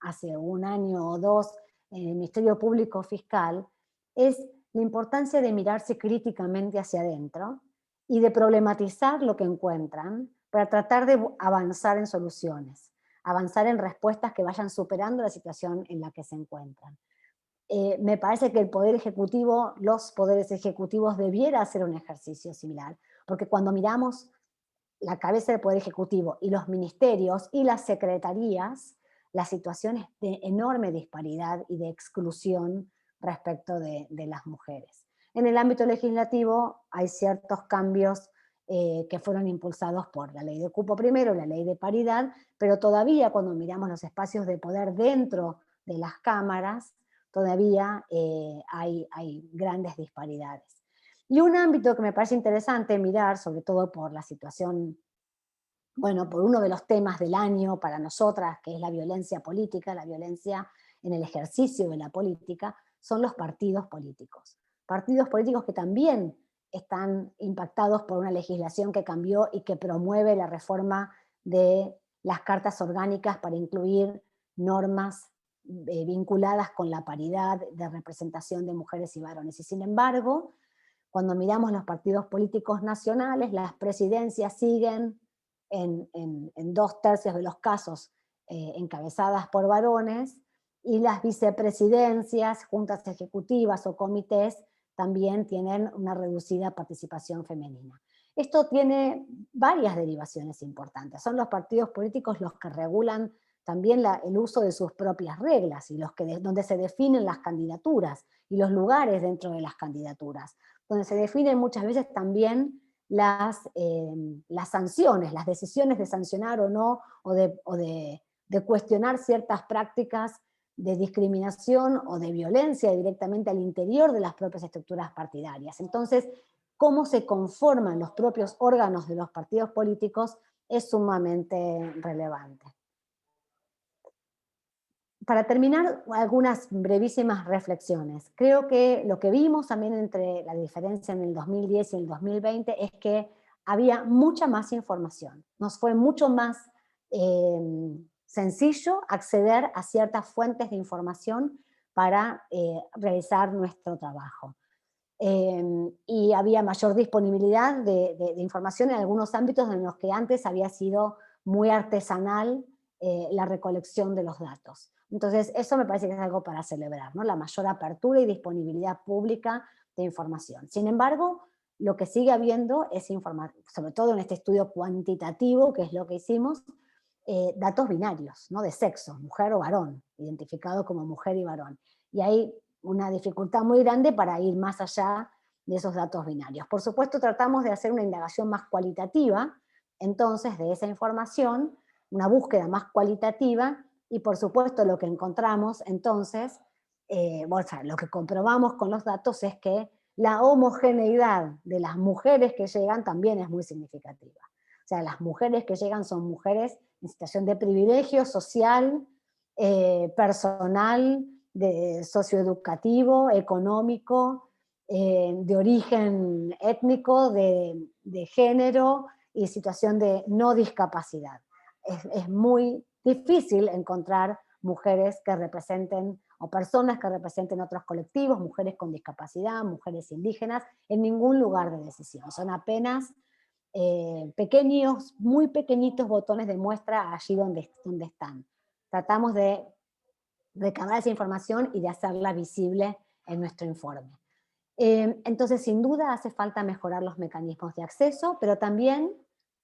hace 1 año o 2 en el Ministerio Público Fiscal, es la importancia de mirarse críticamente hacia adentro y de problematizar lo que encuentran para tratar de avanzar en soluciones, avanzar en respuestas que vayan superando la situación en la que se encuentran. Me parece que el Poder Ejecutivo, los poderes ejecutivos debiera hacer un ejercicio similar, porque cuando miramos la cabeza del Poder Ejecutivo y los ministerios y las secretarías, la situación es de enorme disparidad y de exclusión respecto de las mujeres. En el ámbito legislativo hay ciertos cambios que fueron impulsados por la ley de cupo primero, la ley de paridad, pero todavía cuando miramos los espacios de poder dentro de las cámaras, todavía hay grandes disparidades. Y un ámbito que me parece interesante mirar, sobre todo por la situación, bueno, por uno de los temas del año para nosotras, que es la violencia política, la violencia en el ejercicio de la política, son los partidos políticos. Partidos políticos que también están impactados por una legislación que cambió y que promueve la reforma de las cartas orgánicas para incluir normas vinculadas con la paridad de representación de mujeres y varones. Y sin embargo, cuando miramos los partidos políticos nacionales, las presidencias siguen en 2/3 de los casos encabezadas por varones, y las vicepresidencias, juntas ejecutivas o comités también tienen una reducida participación femenina. Esto tiene varias derivaciones importantes. Son los partidos políticos los que regulan también el uso de sus propias reglas y donde se definen las candidaturas y los lugares dentro de las candidaturas, donde se definen muchas veces también las sanciones, las decisiones de sancionar o no, o de cuestionar ciertas prácticas de discriminación o de violencia directamente al interior de las propias estructuras partidarias. Entonces, cómo se conforman los propios órganos de los partidos políticos es sumamente relevante. Para terminar, algunas brevísimas reflexiones. Creo que lo que vimos también entre la diferencia en el 2010 y el 2020 es que había mucha más información. Nos fue mucho más sencillo acceder a ciertas fuentes de información para realizar nuestro trabajo. Y había mayor disponibilidad de información en algunos ámbitos en los que antes había sido muy artesanal la recolección de los datos. Entonces, eso me parece que es algo para celebrar, ¿no? La mayor apertura y disponibilidad pública de información. Sin embargo, lo que sigue habiendo es sobre todo en este estudio cuantitativo, que es lo que hicimos, datos binarios, ¿no? De sexo, mujer o varón, identificado como mujer y varón. Y hay una dificultad muy grande para ir más allá de esos datos binarios. Por supuesto, tratamos de hacer una indagación más cualitativa, entonces, de esa información, una búsqueda más cualitativa, y por supuesto lo que encontramos entonces, lo que comprobamos con los datos es que la homogeneidad de las mujeres que llegan también es muy significativa. O sea, las mujeres que llegan son mujeres en situación de privilegio social, personal, socioeducativo, económico, de origen étnico, de género y situación de no discapacidad. Es muy difícil encontrar mujeres que representen, o personas que representen otros colectivos, mujeres con discapacidad, mujeres indígenas, en ningún lugar de decisión. Son apenas pequeños, muy pequeñitos botones de muestra allí donde están. Tratamos de recabar esa información y de hacerla visible en nuestro informe. Entonces, sin duda, hace falta mejorar los mecanismos de acceso, pero también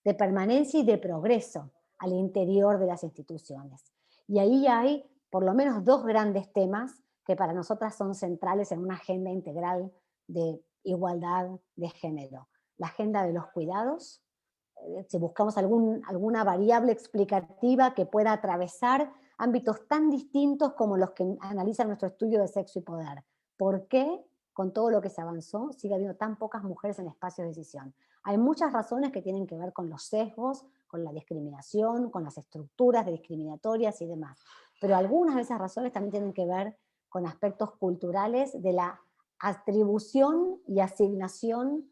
de permanencia y de progreso al interior de las instituciones. Y ahí hay por lo menos dos grandes temas que para nosotras son centrales en una agenda integral de igualdad de género. La agenda de los cuidados, si buscamos alguna variable explicativa que pueda atravesar ámbitos tan distintos como los que analiza nuestro estudio de sexo y poder. ¿Por qué, con todo lo que se avanzó, sigue habiendo tan pocas mujeres en espacios de decisión? Hay muchas razones que tienen que ver con los sesgos, con la discriminación, con las estructuras discriminatorias y demás. Pero algunas de esas razones también tienen que ver con aspectos culturales de la atribución y asignación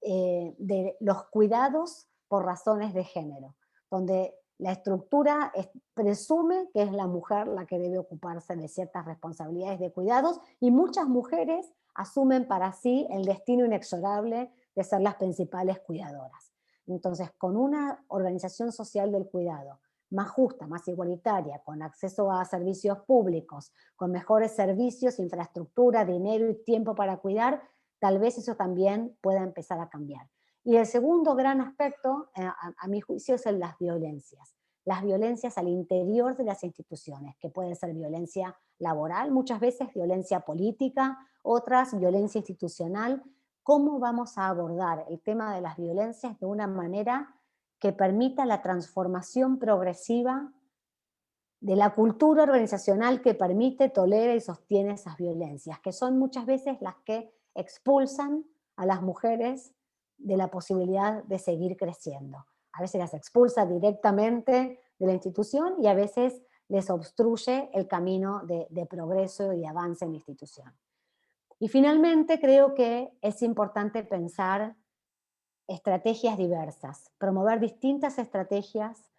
de los cuidados por razones de género, donde la estructura presume que es la mujer la que debe ocuparse de ciertas responsabilidades de cuidados, y muchas mujeres asumen para sí el destino inexorable de ser las principales cuidadoras. Entonces, con una organización social del cuidado más justa, más igualitaria, con acceso a servicios públicos, con mejores servicios, infraestructura, dinero y tiempo para cuidar, tal vez eso también pueda empezar a cambiar. Y el segundo gran aspecto, a mi juicio, es las violencias. Las violencias al interior de las instituciones, que pueden ser violencia laboral, muchas veces violencia política, otras violencia institucional. ¿Cómo vamos a abordar el tema de las violencias de una manera que permita la transformación progresiva de la cultura organizacional que permite, tolera y sostiene esas violencias, que son muchas veces las que expulsan a las mujeres de la posibilidad de seguir creciendo? A veces las expulsa directamente de la institución y a veces les obstruye el camino de progreso y de avance en la institución. Y finalmente creo que es importante pensar estrategias diversas, promover distintas estrategias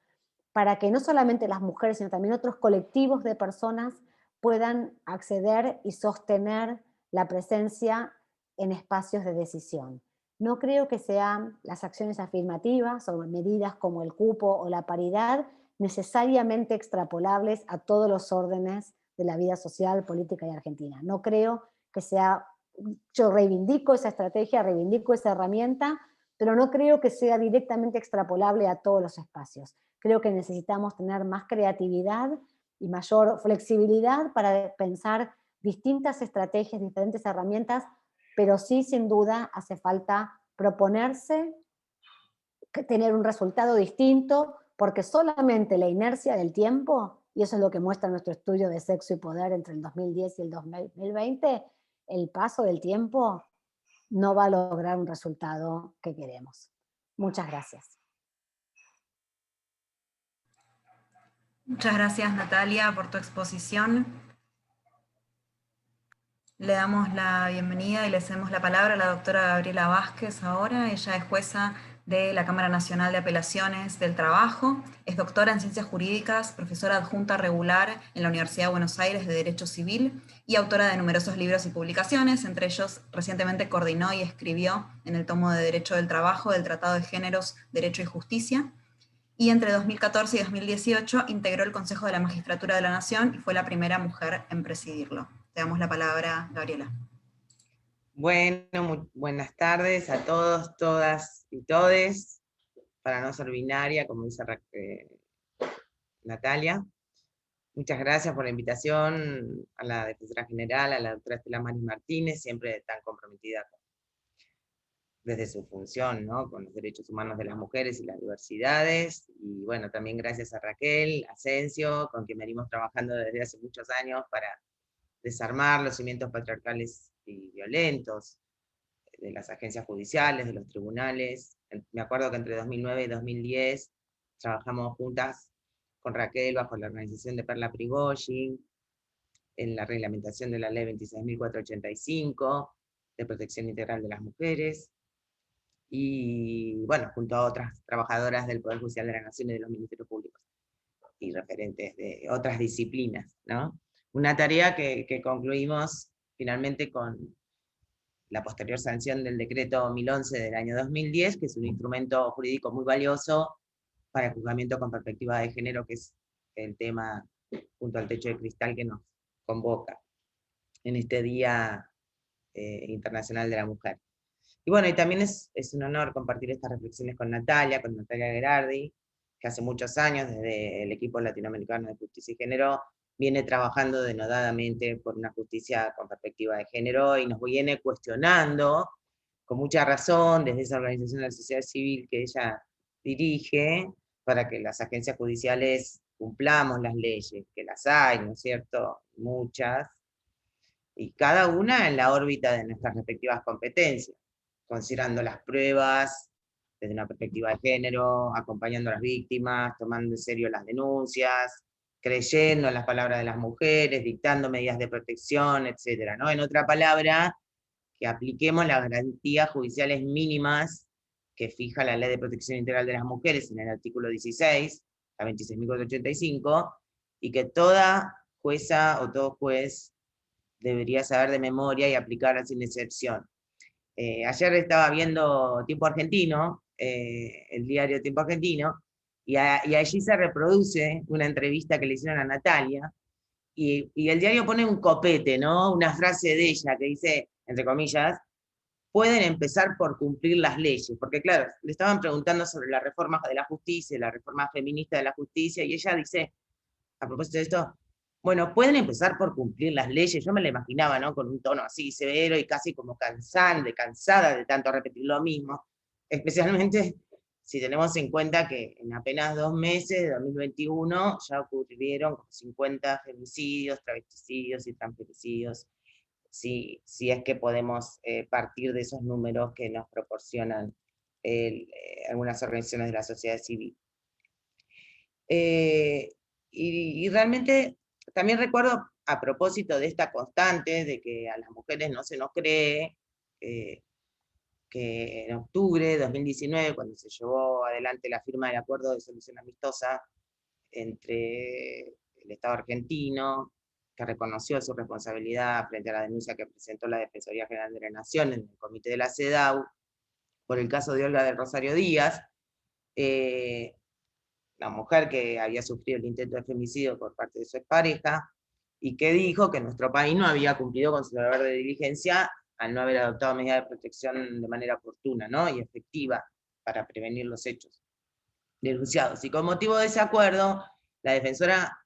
para que no solamente las mujeres, sino también otros colectivos de personas puedan acceder y sostener la presencia en espacios de decisión. No creo que sean las acciones afirmativas o medidas como el cupo o la paridad necesariamente extrapolables a todos los órdenes de la vida social, política y argentina. No creo que sea, yo reivindico esa estrategia, reivindico esa herramienta, pero no creo que sea directamente extrapolable a todos los espacios. Creo que necesitamos tener más creatividad y mayor flexibilidad para pensar distintas estrategias, diferentes herramientas, pero sí, sin duda, hace falta proponerse tener un resultado distinto, porque solamente la inercia del tiempo, y eso es lo que muestra nuestro estudio de sexo y poder entre el 2010 y el 2020, el paso del tiempo no va a lograr un resultado que queremos. Muchas gracias. Muchas gracias, Natalia, por tu exposición. Le damos la bienvenida y le cedemos la palabra a la doctora Gabriela Vázquez ahora. Ella es jueza de la Cámara Nacional de Apelaciones del Trabajo, es doctora en Ciencias Jurídicas, profesora adjunta regular en la Universidad de Buenos Aires de Derecho Civil y autora de numerosos libros y publicaciones. Entre ellos, recientemente coordinó y escribió en el tomo de Derecho del Trabajo del Tratado de Géneros, Derecho y Justicia. Y entre 2014 y 2018 integró el Consejo de la Magistratura de la Nación y fue la primera mujer en presidirlo. Te damos la palabra, Gabriela. Bueno, muy buenas tardes a todos, todas y todes, para no ser binaria, como dice Natalia. Muchas gracias por la invitación a la Defensora General, a la doctora Estela Maris Martínez, siempre tan comprometida desde su función, ¿no?, con los derechos humanos de las mujeres y las diversidades. Y bueno, también gracias a Raquel Asensio, con quien venimos trabajando desde hace muchos años para desarmar los cimientos patriarcales y violentos las agencias judiciales, de los tribunales. Me acuerdo que entre 2009 y 2010 trabajamos juntas con Raquel bajo la organización de Perla Prigozhin, en la reglamentación de la ley 26.485, de protección integral de las mujeres, y bueno, junto a otras trabajadoras del Poder Judicial de la Nación y de los Ministerios Públicos, y referentes de otras disciplinas, ¿no? Una tarea que concluimos finalmente con la posterior sanción del decreto 1011 del año 2010, que es un instrumento jurídico muy valioso para el juzgamiento con perspectiva de género, que es el tema junto al techo de cristal que nos convoca en este Día Internacional de la Mujer. Y bueno, y también es un honor compartir estas reflexiones con Natalia Gherardi, que hace muchos años, desde el equipo latinoamericano de justicia y género, viene trabajando denodadamente por una justicia con perspectiva de género, y nos viene cuestionando, con mucha razón, desde esa organización de la sociedad civil que ella dirige, para que las agencias judiciales cumplamos las leyes, que las hay, ¿no es cierto?, muchas, y cada una en la órbita de nuestras respectivas competencias, considerando las pruebas desde una perspectiva de género, acompañando a las víctimas, tomando en serio las denuncias, creyendo en las palabras de las mujeres, dictando medidas de protección, etc., ¿no? En otra palabra, que apliquemos las garantías judiciales mínimas que fija la Ley de Protección Integral de las Mujeres en el artículo 16, la 26.485, y que toda jueza o todo juez debería saber de memoria y aplicarla sin excepción. Ayer estaba viendo Tiempo Argentino, el diario Tiempo Argentino, y allí se reproduce una entrevista que le hicieron a Natalia, y el diario pone un copete, ¿no? Una frase de ella que dice, entre comillas, pueden empezar por cumplir las leyes, porque claro, le estaban preguntando sobre la reforma de la justicia, la reforma feminista de la justicia, y ella dice, a propósito de esto, bueno, pueden empezar por cumplir las leyes. Yo me la imaginaba, ¿no?, con un tono así severo y casi como cansada de tanto repetir lo mismo, especialmente si tenemos en cuenta que en apenas 2 meses de 2021 ya ocurrieron como 50 femicidios, travesticidios y transfemicidios, si es que podemos partir de esos números que nos proporcionan algunas organizaciones de la sociedad civil. Y realmente también recuerdo, a propósito de esta constante, de que a las mujeres no se nos cree, que en octubre de 2019, cuando se llevó adelante la firma del acuerdo de solución amistosa entre el Estado argentino, que reconoció su responsabilidad frente a la denuncia que presentó la Defensoría General de la Nación en el comité de la CEDAW, por el caso de Olga del Rosario Díaz, la mujer que había sufrido el intento de femicidio por parte de su expareja, y que dijo que nuestro país no había cumplido con su deber de diligencia al no haber adoptado medidas de protección de manera oportuna, ¿no?, y efectiva para prevenir los hechos denunciados. Y con motivo de ese acuerdo, la defensora,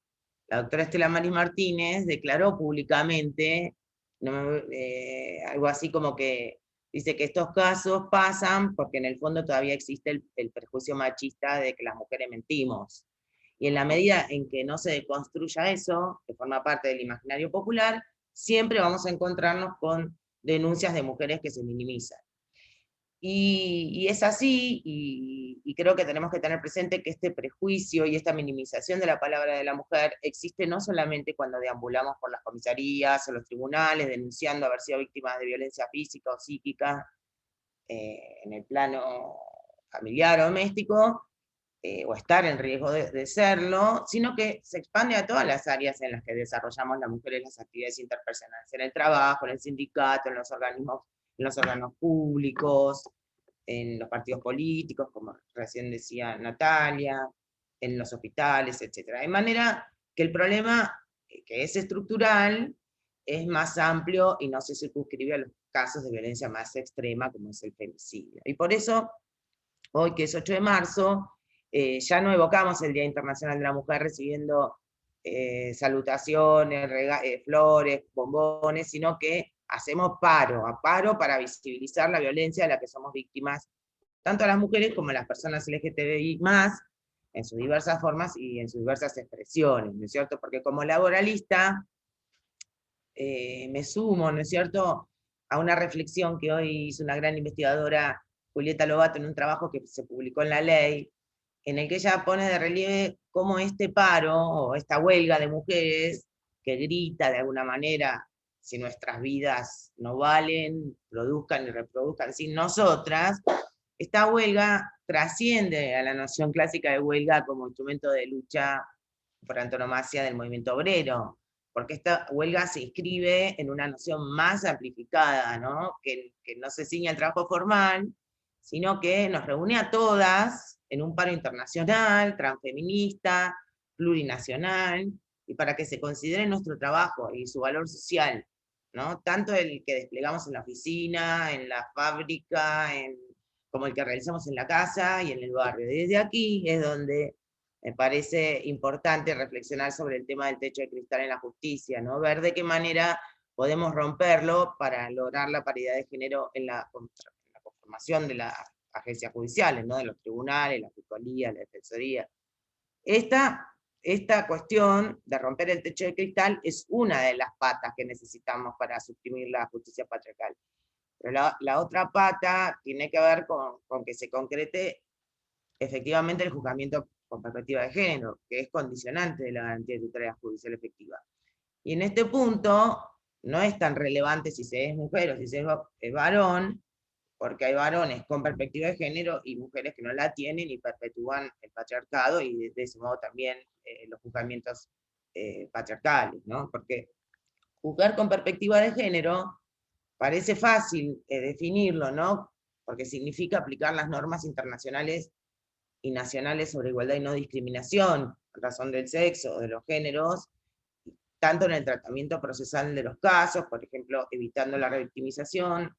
la doctora Estela Maris Martínez, declaró públicamente algo así como que dice que estos casos pasan porque en el fondo todavía existe el prejuicio machista de que las mujeres mentimos. Y en la medida en que no se deconstruya eso, que forma parte del imaginario popular, siempre vamos a encontrarnos con denuncias de mujeres que se minimizan. Y es así, y creo que tenemos que tener presente que este prejuicio y esta minimización de la palabra de la mujer existe no solamente cuando deambulamos por las comisarías o los tribunales denunciando haber sido víctimas de violencia física o psíquica en el plano familiar o doméstico, o estar en riesgo de serlo, sino que se expande a todas las áreas en las que desarrollamos las mujeres las actividades interpersonales, en el trabajo, en el sindicato, en los órganos públicos, en los partidos políticos, como recién decía Natalia, en los hospitales, etc. De manera que el problema, que es estructural, es más amplio y no se circunscribe a los casos de violencia más extrema, como es el femicidio. Y por eso, hoy que es 8 de marzo, ya no evocamos el Día Internacional de la Mujer recibiendo salutaciones, flores, bombones, sino que hacemos paro para visibilizar la violencia de la que somos víctimas, tanto a las mujeres como a las personas LGTBI+, en sus diversas formas y en sus diversas expresiones, ¿no es cierto? Porque como laboralista, me sumo, ¿no es cierto?, a una reflexión que hoy hizo una gran investigadora, Julieta Lobato, en un trabajo que se publicó en La Ley, en el que ella pone de relieve cómo este paro, o esta huelga de mujeres, que grita de alguna manera, si nuestras vidas no valen, produzcan y reproduzcan sin nosotras, esta huelga trasciende a la noción clásica de huelga como instrumento de lucha por antonomasia del movimiento obrero, porque esta huelga se inscribe en una noción más amplificada, ¿no? Que no se ciña al trabajo formal, sino que nos reúne a todas en un paro internacional, transfeminista, plurinacional, y para que se considere nuestro trabajo y su valor social, ¿no? Tanto el que desplegamos en la oficina, en la fábrica, como el que realizamos en la casa y en el barrio. Desde aquí es donde me parece importante reflexionar sobre el tema del techo de cristal en la justicia, ¿no? Ver de qué manera podemos romperlo para lograr la paridad de género en la conformación de las agencias judiciales, ¿no? De los tribunales, la fiscalía, la defensoría. Esta cuestión de romper el techo de cristal es una de las patas que necesitamos para suprimir la justicia patriarcal. Pero la otra pata tiene que ver con que se concrete efectivamente el juzgamiento con perspectiva de género, que es condicionante de la garantía de tutela judicial efectiva. Y en este punto no es tan relevante si se es mujer o si se es varón, porque hay varones con perspectiva de género y mujeres que no la tienen y perpetúan el patriarcado y de ese modo también los juzgamientos patriarcales, ¿no? Porque juzgar con perspectiva de género parece fácil definirlo, ¿no? Porque significa aplicar las normas internacionales y nacionales sobre igualdad y no discriminación, razón del sexo o de los géneros, tanto en el tratamiento procesal de los casos, por ejemplo, evitando la revictimización,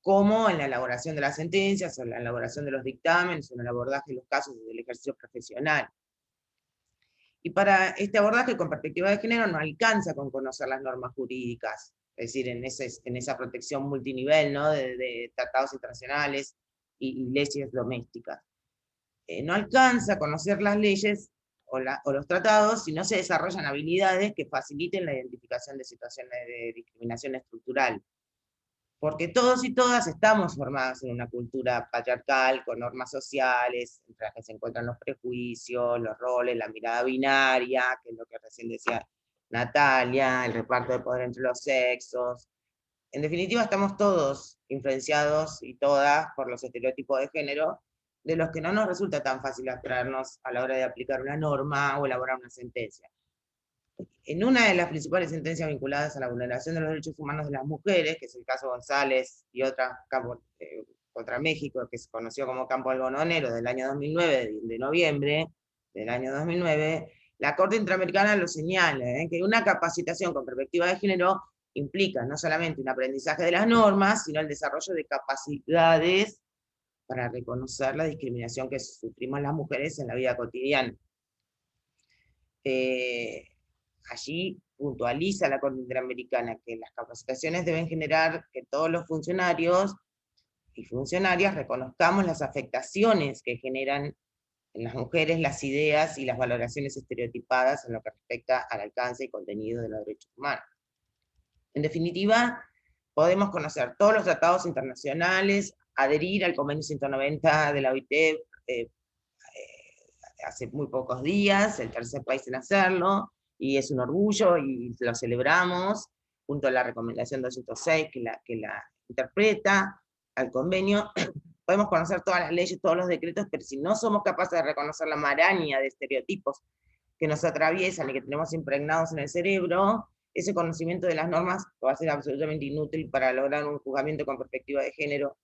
como en la elaboración de las sentencias, o en la elaboración de los dictámenes, o en el abordaje de los casos del ejercicio profesional. Y para este abordaje con perspectiva de género no alcanza con conocer las normas jurídicas, es decir, en esa protección multinivel, ¿no? de tratados internacionales y leyes domésticas. No alcanza a conocer las leyes o los tratados si no se desarrollan habilidades que faciliten la identificación de situaciones de discriminación estructural. Porque todos y todas estamos formadas en una cultura patriarcal, con normas sociales, entre las que se encuentran los prejuicios, los roles, la mirada binaria, que es lo que recién decía Natalia, el reparto de poder entre los sexos. En definitiva, estamos todos influenciados y todas por los estereotipos de género, de los que no nos resulta tan fácil abstraernos a la hora de aplicar una norma o elaborar una sentencia. En una de las principales sentencias vinculadas a la vulneración de los derechos humanos de las mujeres, que es el caso González y otra contra México, que se conoció como Campo Algodonero del año 2009, de noviembre del año 2009, la Corte Interamericana lo señala, que una capacitación con perspectiva de género implica no solamente un aprendizaje de las normas, sino el desarrollo de capacidades para reconocer la discriminación que sufrimos las mujeres en la vida cotidiana. Allí puntualiza la Corte Interamericana que las capacitaciones deben generar que todos los funcionarios y funcionarias reconozcamos las afectaciones que generan en las mujeres las ideas y las valoraciones estereotipadas en lo que respecta al alcance y contenido de los derechos humanos. En definitiva, podemos conocer todos los tratados internacionales, adherir al convenio 190 de la OIT hace muy pocos días, el tercer país en hacerlo, y es un orgullo y lo celebramos, junto a la recomendación 206 que la interpreta al convenio. Podemos conocer todas las leyes, todos los decretos, pero si no somos capaces de reconocer la maraña de estereotipos que nos atraviesan y que tenemos impregnados en el cerebro, ese conocimiento de las normas va a ser absolutamente inútil para lograr un juzgamiento con perspectiva de género,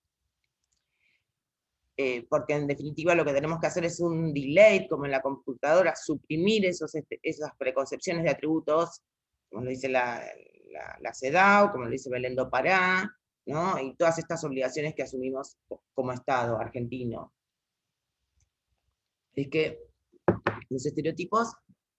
porque en definitiva lo que tenemos que hacer es un delete, como en la computadora, suprimir esas preconcepciones de atributos, como lo dice la CEDAW, como lo dice Belén do Pará, ¿no? Y todas estas obligaciones que asumimos como Estado argentino. Es que los estereotipos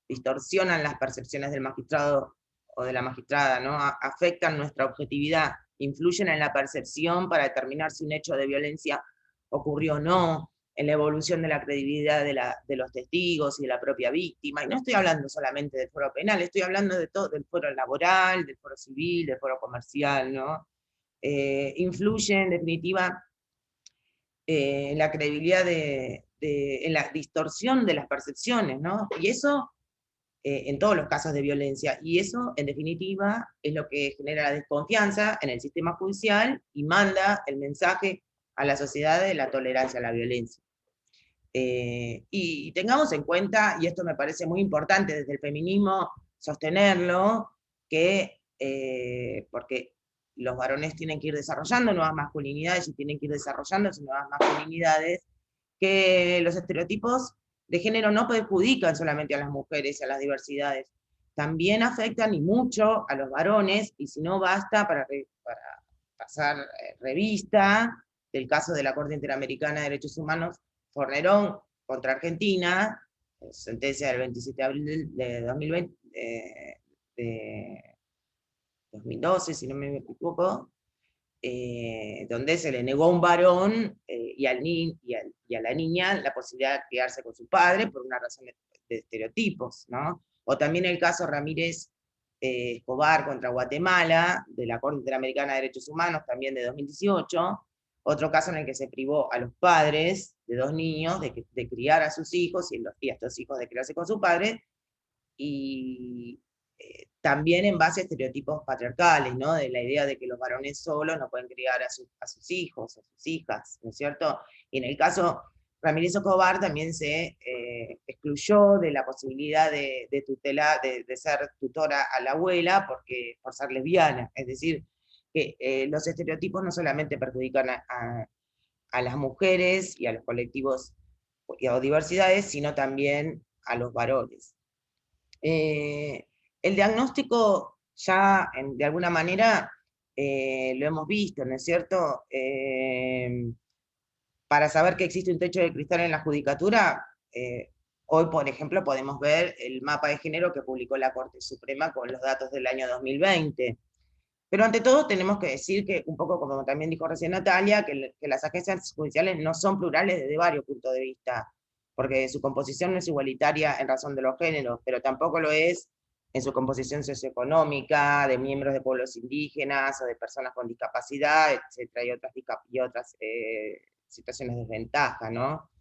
distorsionan las percepciones del magistrado o de la magistrada, ¿no? Afectan nuestra objetividad, influyen en la percepción para determinar si un hecho de violencia ocurrió o no, en la evolución de la credibilidad de los testigos y de la propia víctima. Y no estoy hablando solamente del foro penal, estoy hablando de todo, del foro laboral, del foro civil, del foro comercial, ¿no? influye en definitiva en la credibilidad en la distorsión de las percepciones, ¿no? Y eso en todos los casos de violencia, y eso en definitiva es lo que genera la desconfianza en el sistema judicial y manda el mensaje a la sociedad de la tolerancia a la violencia. Y tengamos en cuenta, y esto me parece muy importante desde el feminismo sostenerlo, que porque los varones tienen que ir desarrollando nuevas masculinidades y tienen que ir desarrollando esas nuevas masculinidades, que los estereotipos de género no perjudican solamente a las mujeres y a las diversidades, también afectan y mucho a los varones, y si no basta para pasar revista del caso de la Corte Interamericana de Derechos Humanos Fornerón contra Argentina, sentencia del 27 de abril de 2020, de 2012, si no me equivoco, donde se le negó a un varón y a la niña la posibilidad de criarse con su padre por una razón de estereotipos, ¿no? O también el caso Ramírez Escobar contra Guatemala, de la Corte Interamericana de Derechos Humanos, también de 2018, otro caso en el que se privó a los padres de 2 niños de criar a sus hijos y a estos hijos de criarse con su padre, y también en base a estereotipos patriarcales, ¿no? De la idea de que los varones solos no pueden criar a sus hijos, a sus hijas, ¿no es cierto? Y en el caso Ramírez Escobar también se excluyó de la posibilidad de tutelar, de ser tutora a la abuela por ser lesbiana, es decir, que los estereotipos no solamente perjudican a las mujeres y a los colectivos o diversidades, sino también a los varones. El diagnóstico ya, de alguna manera, lo hemos visto, ¿no es cierto? Para saber que existe un techo de cristal en la judicatura, hoy, por ejemplo, podemos ver el mapa de género que publicó la Corte Suprema con los datos del año 2020. Pero ante todo tenemos que decir que, un poco como también dijo recién Natalia, que las agencias judiciales no son plurales desde varios puntos de vista, porque su composición no es igualitaria en razón de los géneros, pero tampoco lo es en su composición socioeconómica, de miembros de pueblos indígenas o de personas con discapacidad, etcétera, y otras situaciones de desventaja, ¿no?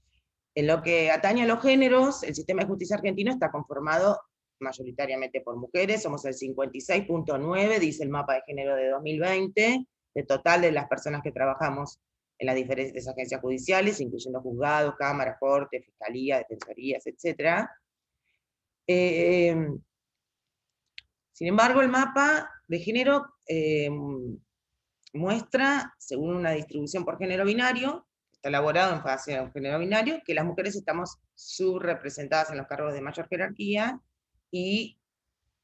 En lo que atañe a los géneros, el sistema de justicia argentino está conformado mayoritariamente por mujeres, somos el 56.9, dice el mapa de género de 2020, de total de las personas que trabajamos en las diferentes agencias judiciales, incluyendo juzgados, cámaras, cortes, fiscalías, defensorías, etc. Sin embargo, el mapa de género muestra, según una distribución por género binario, está elaborado en base a un género binario, que las mujeres estamos subrepresentadas en los cargos de mayor jerarquía y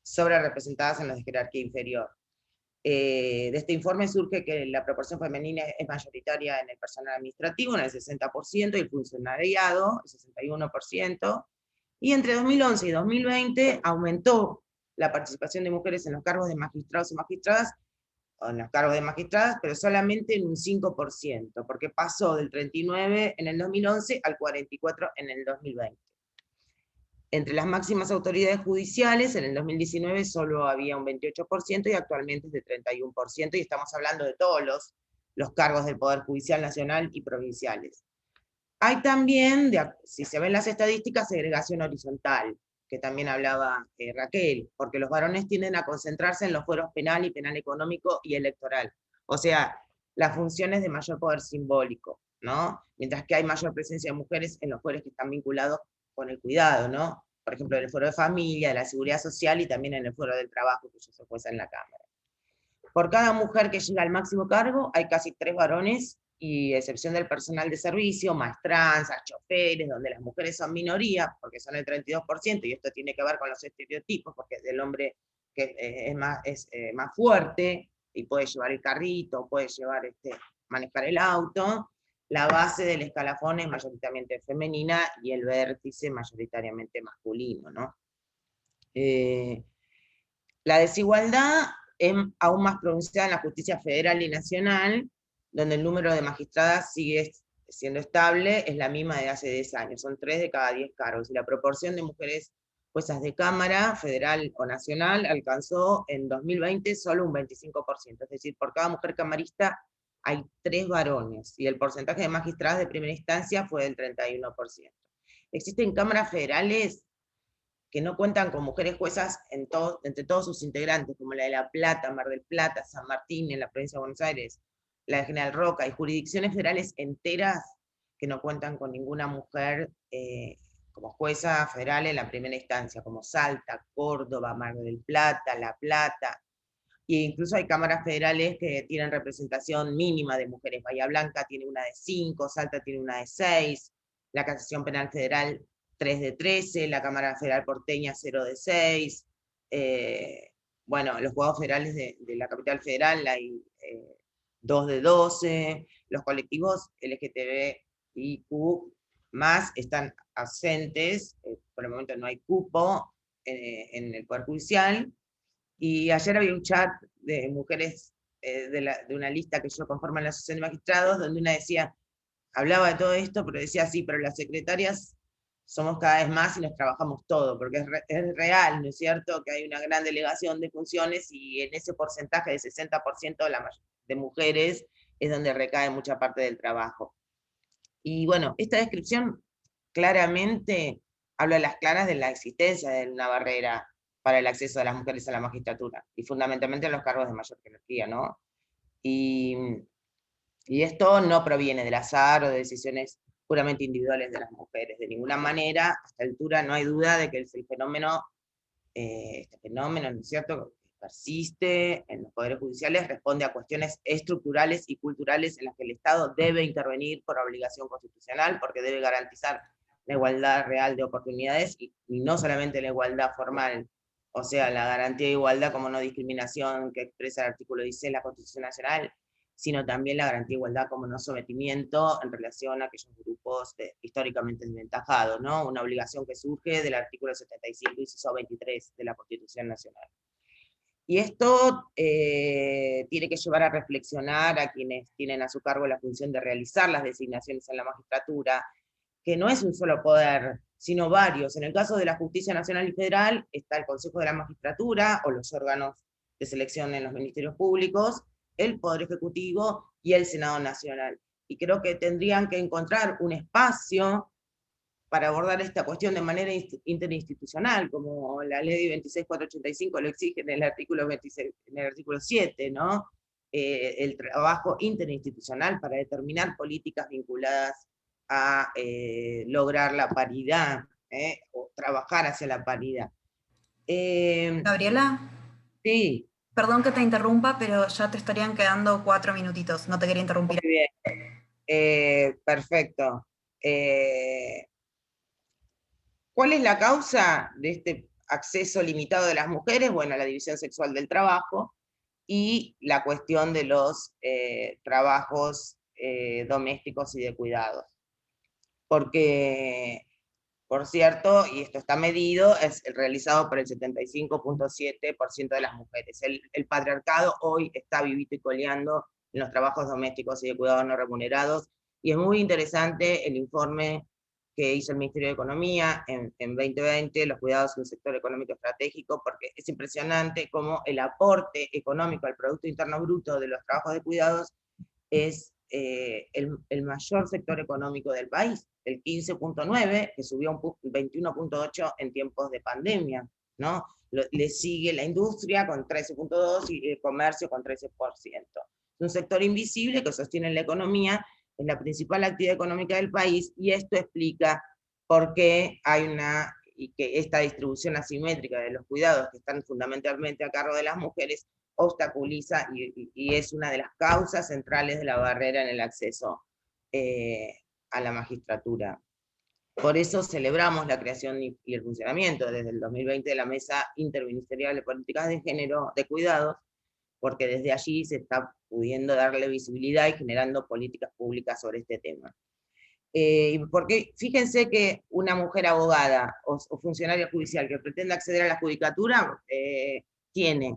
sobrerepresentadas en los de jerarquía inferior. De este informe surge que la proporción femenina es mayoritaria en el personal administrativo, en el 60%, y el funcionariado, el 61%, y entre 2011 y 2020 aumentó la participación de mujeres en los cargos de magistrados y magistradas, o en los cargos de magistradas, pero solamente en un 5%, porque pasó del 39% en el 2011 al 44% en el 2020. Entre las máximas autoridades judiciales, en el 2019 solo había un 28% y actualmente es de 31%, y estamos hablando de todos los cargos del Poder Judicial Nacional y provinciales. Hay también, si se ven las estadísticas, segregación horizontal, que también hablaba Raquel, porque los varones tienden a concentrarse en los fueros penal y penal económico y electoral, o sea, las funciones de mayor poder simbólico, ¿no? Mientras que hay mayor presencia de mujeres en los fueros que están vinculados con el cuidado, ¿no? Por ejemplo, en el foro de familia, de la seguridad social y también en el foro del trabajo, que yo se jueza en la Cámara. Por cada mujer que llega al máximo cargo, hay casi 3 varones, y excepción del personal de servicio, maestranzas, choferes, donde las mujeres son minoría, porque son el 32%, y esto tiene que ver con los estereotipos, porque es del hombre que es más fuerte, y puede llevar el carrito, puede manejar el auto. La base del escalafón es mayoritariamente femenina y el vértice mayoritariamente masculino, ¿no? La desigualdad es aún más pronunciada en la justicia federal y nacional, donde el número de magistradas sigue siendo estable, es la misma de hace 10 años, son 3 de cada 10 cargos, y la proporción de mujeres juezas de Cámara, federal o nacional, alcanzó en 2020 solo un 25%, es decir, por cada mujer camarista hay 3 varones, y el porcentaje de magistradas de primera instancia fue del 31%. Existen cámaras federales que no cuentan con mujeres juezas entre todos sus integrantes, como la de La Plata, Mar del Plata, San Martín, en la provincia de Buenos Aires, la de General Roca, y jurisdicciones federales enteras que no cuentan con ninguna mujer como jueza federal en la primera instancia, como Salta, Córdoba, Mar del Plata, La Plata, e incluso hay cámaras federales que tienen representación mínima de mujeres. Bahía Blanca tiene una de 5, Salta tiene una de 6, la Casación Penal Federal 3 de 13, la Cámara Federal Porteña 0 de 6, bueno, los juzgados federales de la capital federal hay 2 de 12, los colectivos LGTBIQ más están ausentes, por el momento no hay cupo en el Poder Judicial, y ayer había un chat de mujeres de una lista que yo conformo en la Asociación de Magistrados, donde una decía, hablaba de todo esto, pero decía, sí, pero las secretarias somos cada vez más y nos trabajamos todo, porque es real, ¿no es cierto?, que hay una gran delegación de funciones, y en ese porcentaje de 60% de mujeres es donde recae mucha parte del trabajo. Y bueno, esta descripción claramente habla a las claras de la existencia de una barrera para el acceso de las mujeres a la magistratura, y fundamentalmente a los cargos de mayor jerarquía, ¿no? Y esto no proviene del azar o de decisiones puramente individuales de las mujeres, de ninguna manera. A esta altura no hay duda de que este fenómeno, ¿no es cierto?, persiste en los poderes judiciales, responde a cuestiones estructurales y culturales en las que el Estado debe intervenir por obligación constitucional, porque debe garantizar la igualdad real de oportunidades, y no solamente la igualdad formal, o sea, la garantía de igualdad como no discriminación que expresa el artículo 16 de la Constitución Nacional, sino también la garantía de igualdad como no sometimiento en relación a aquellos grupos históricamente desventajados, ¿no? Una obligación que surge del artículo 75, inciso 23 de la Constitución Nacional. Y esto tiene que llevar a reflexionar a quienes tienen a su cargo la función de realizar las designaciones en la magistratura, que no es un solo poder, sino varios. En el caso de la Justicia Nacional y Federal está el Consejo de la Magistratura, o los órganos de selección en los ministerios públicos, el Poder Ejecutivo y el Senado Nacional. Y creo que tendrían que encontrar un espacio para abordar esta cuestión de manera interinstitucional, como la ley 26485 lo exige en el artículo 26, en el artículo 7, ¿no? El trabajo interinstitucional para determinar políticas vinculadas a lograr la paridad, o trabajar hacia la paridad. Gabriela, Sí. perdón que te interrumpa, pero ya te estarían quedando 4 minutitos, no te quería interrumpir. Muy bien, perfecto. ¿Cuál es la causa de este acceso limitado de las mujeres? Bueno, la división sexual del trabajo y la cuestión de los trabajos domésticos y de cuidados. Porque, por cierto, y esto está medido, es realizado por el 75.7% de las mujeres. El patriarcado hoy está vivito y coleando en los trabajos domésticos y de cuidados no remunerados, y es muy interesante el informe que hizo el Ministerio de Economía en 2020, los cuidados en un sector económico estratégico, porque es impresionante cómo el aporte económico al Producto Interno Bruto de los trabajos de cuidados es el mayor sector económico del país, el 15.9, que subió un 21.8 en tiempos de pandemia, ¿no? Le sigue la industria con 13.2 y el comercio con 13%. Es un sector invisible que sostiene la economía, es la principal actividad económica del país, y esto explica por qué hay y que esta distribución asimétrica de los cuidados, que están fundamentalmente a cargo de las mujeres, obstaculiza y es una de las causas centrales de la barrera en el acceso a la magistratura. Por eso celebramos la creación y el funcionamiento desde el 2020 de la Mesa Interministerial de Políticas de Género de Cuidados, porque desde allí se está pudiendo darle visibilidad y generando políticas públicas sobre este tema. Porque fíjense que una mujer abogada o funcionaria judicial que pretenda acceder a la judicatura tiene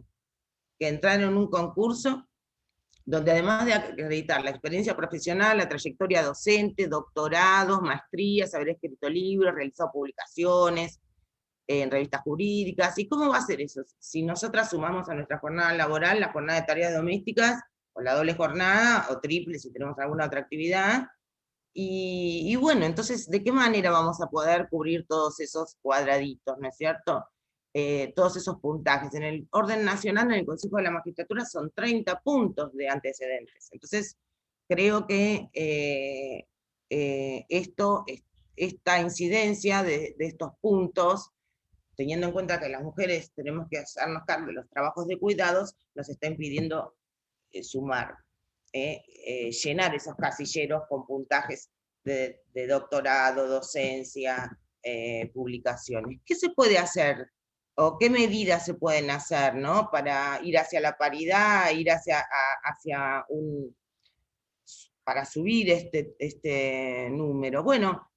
que entrar en un concurso donde, además de acreditar la experiencia profesional, la trayectoria docente, doctorados, maestrías, haber escrito libros, realizado publicaciones, en revistas jurídicas. ¿Y cómo va a ser eso? Si nosotras sumamos a nuestra jornada laboral la jornada de tareas domésticas, o la doble jornada, o triple si tenemos alguna otra actividad. Y bueno, entonces, ¿de qué manera vamos a poder cubrir todos esos cuadraditos, ¿no es cierto? Todos esos puntajes. En el orden nacional, en el Consejo de la Magistratura, son 30 puntos de antecedentes. Entonces, creo que esta incidencia de estos puntos, teniendo en cuenta que las mujeres tenemos que hacernos cargo de los trabajos de cuidados, nos está impidiendo sumar, llenar esos casilleros con puntajes de doctorado, docencia, publicaciones. ¿Qué se puede hacer? ¿O qué medidas se pueden hacer, ¿no? Para ir hacia la paridad, ir para subir este número. Bueno,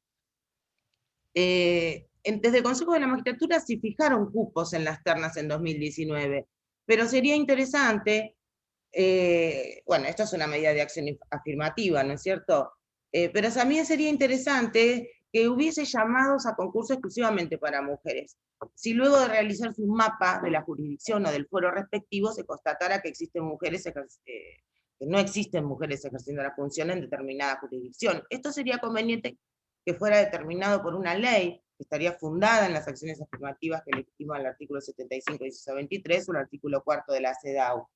desde el Consejo de la Magistratura sí fijaron cupos en las ternas en 2019, pero sería interesante, bueno, esto es una medida de acción afirmativa, ¿no es cierto? Pero también sería interesante que hubiese llamados a concurso exclusivamente para mujeres. Si luego de realizarse un mapa de la jurisdicción o del foro respectivo se constatara que existen mujeres que no existen mujeres ejerciendo la función en determinada jurisdicción. Esto sería conveniente que fuera determinado por una ley que estaría fundada en las acciones afirmativas que legitiman el artículo 75 y 23 o el artículo 4 de la CEDAW.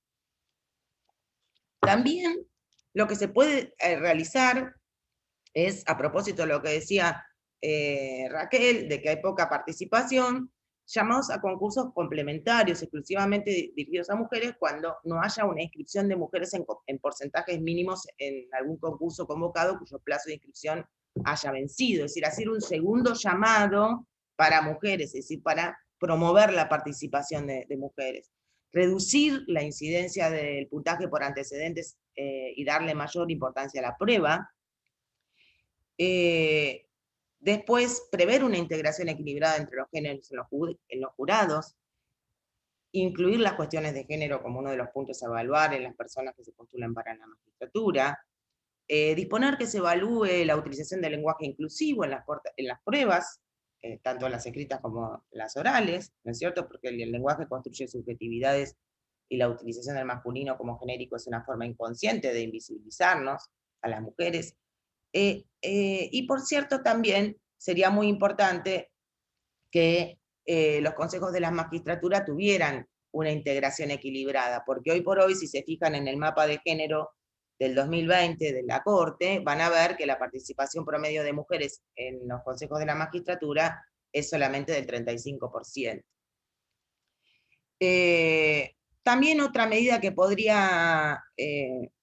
También lo que se puede realizar es, a propósito de lo que decía Raquel, de que hay poca participación, llamados a concursos complementarios exclusivamente dirigidos a mujeres cuando no haya una inscripción de mujeres en porcentajes mínimos en algún concurso convocado cuyo plazo de inscripción haya vencido. Es decir, hacer un segundo llamado para mujeres, es decir, para promover la participación de mujeres. Reducir la incidencia del puntaje por antecedentes y darle mayor importancia a la prueba. Después, prever una integración equilibrada entre los géneros en los jurados, incluir las cuestiones de género como uno de los puntos a evaluar en las personas que se postulan para la magistratura, disponer que se evalúe la utilización del lenguaje inclusivo en las pruebas, tanto las escritas como las orales, ¿no es cierto? Porque el lenguaje construye subjetividades y la utilización del masculino como genérico es una forma inconsciente de invisibilizarnos a las mujeres. Y por cierto, también sería muy importante que los consejos de la magistratura tuvieran una integración equilibrada, porque hoy por hoy, si se fijan en el mapa de género del 2020 de la Corte, van a ver que la participación promedio de mujeres en los consejos de la magistratura es solamente del 35%. También otra medida que podría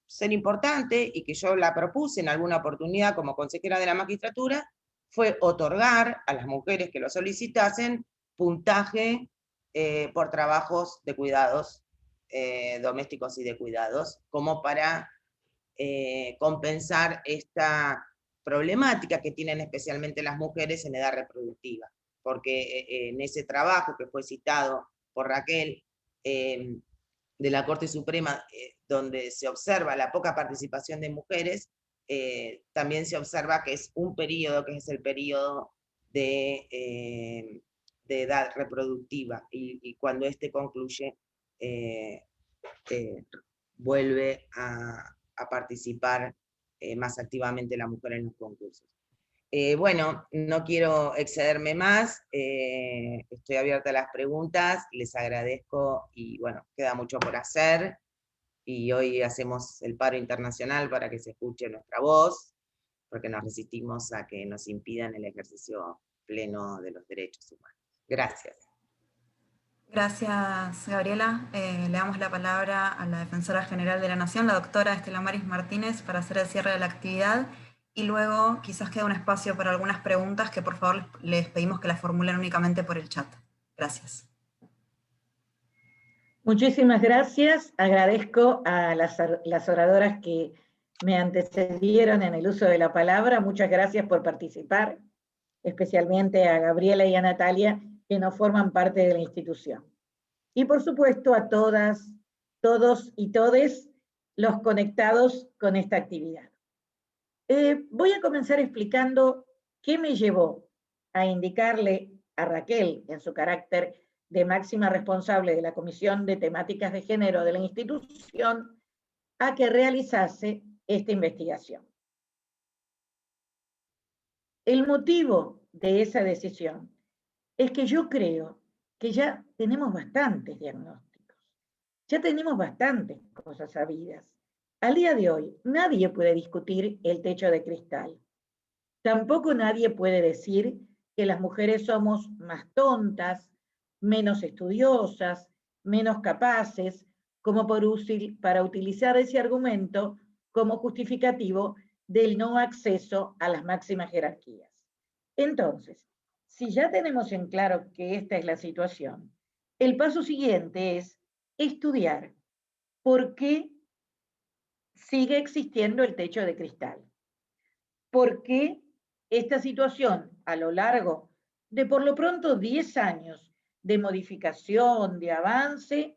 ser importante, y que yo la propuse en alguna oportunidad como consejera de la magistratura, fue otorgar a las mujeres que lo solicitasen puntaje por trabajos de cuidados domésticos y de cuidados, como para compensar esta problemática que tienen especialmente las mujeres en edad reproductiva, porque en ese trabajo que fue citado por Raquel, de la Corte Suprema, donde se observa la poca participación de mujeres, también se observa que es un periodo, que es el periodo de edad reproductiva, y cuando este concluye, vuelve a participar más activamente la mujer en los concursos. Bueno, no quiero excederme más, estoy abierta a las preguntas, les agradezco y bueno, queda mucho por hacer, y hoy hacemos el paro internacional para que se escuche nuestra voz, porque nos resistimos a que nos impidan el ejercicio pleno de los derechos humanos. Gracias. Gracias, Gabriela. Le damos la palabra a la Defensora General de la Nación, la doctora Estela Maris Martínez, para hacer el cierre de la actividad, y luego quizás quede un espacio para algunas preguntas que por favor les pedimos que las formulen únicamente por el chat. Gracias. Muchísimas gracias. Agradezco a las oradoras que me antecedieron en el uso de la palabra. Muchas gracias por participar, especialmente a Gabriela y a Natalia, que no forman parte de la institución. Y por supuesto a todas, todos y todes los conectados con esta actividad. Voy a comenzar explicando qué me llevó a indicarle a Raquel, en su carácter de máxima responsable de la Comisión de Temáticas de Género de la institución, a que realizase esta investigación. El motivo de esa decisión es que yo creo que ya tenemos bastantes diagnósticos, ya tenemos bastantes cosas sabidas. Al día de hoy, nadie puede discutir el techo de cristal. Tampoco nadie puede decir que las mujeres somos más tontas, menos estudiosas, menos capaces, como para utilizar ese argumento como justificativo del no acceso a las máximas jerarquías. Entonces, si ya tenemos en claro que esta es la situación, el paso siguiente es estudiar por qué sigue existiendo el techo de cristal. ¿Por qué esta situación a lo largo de por lo pronto 10 años de modificación, de avance,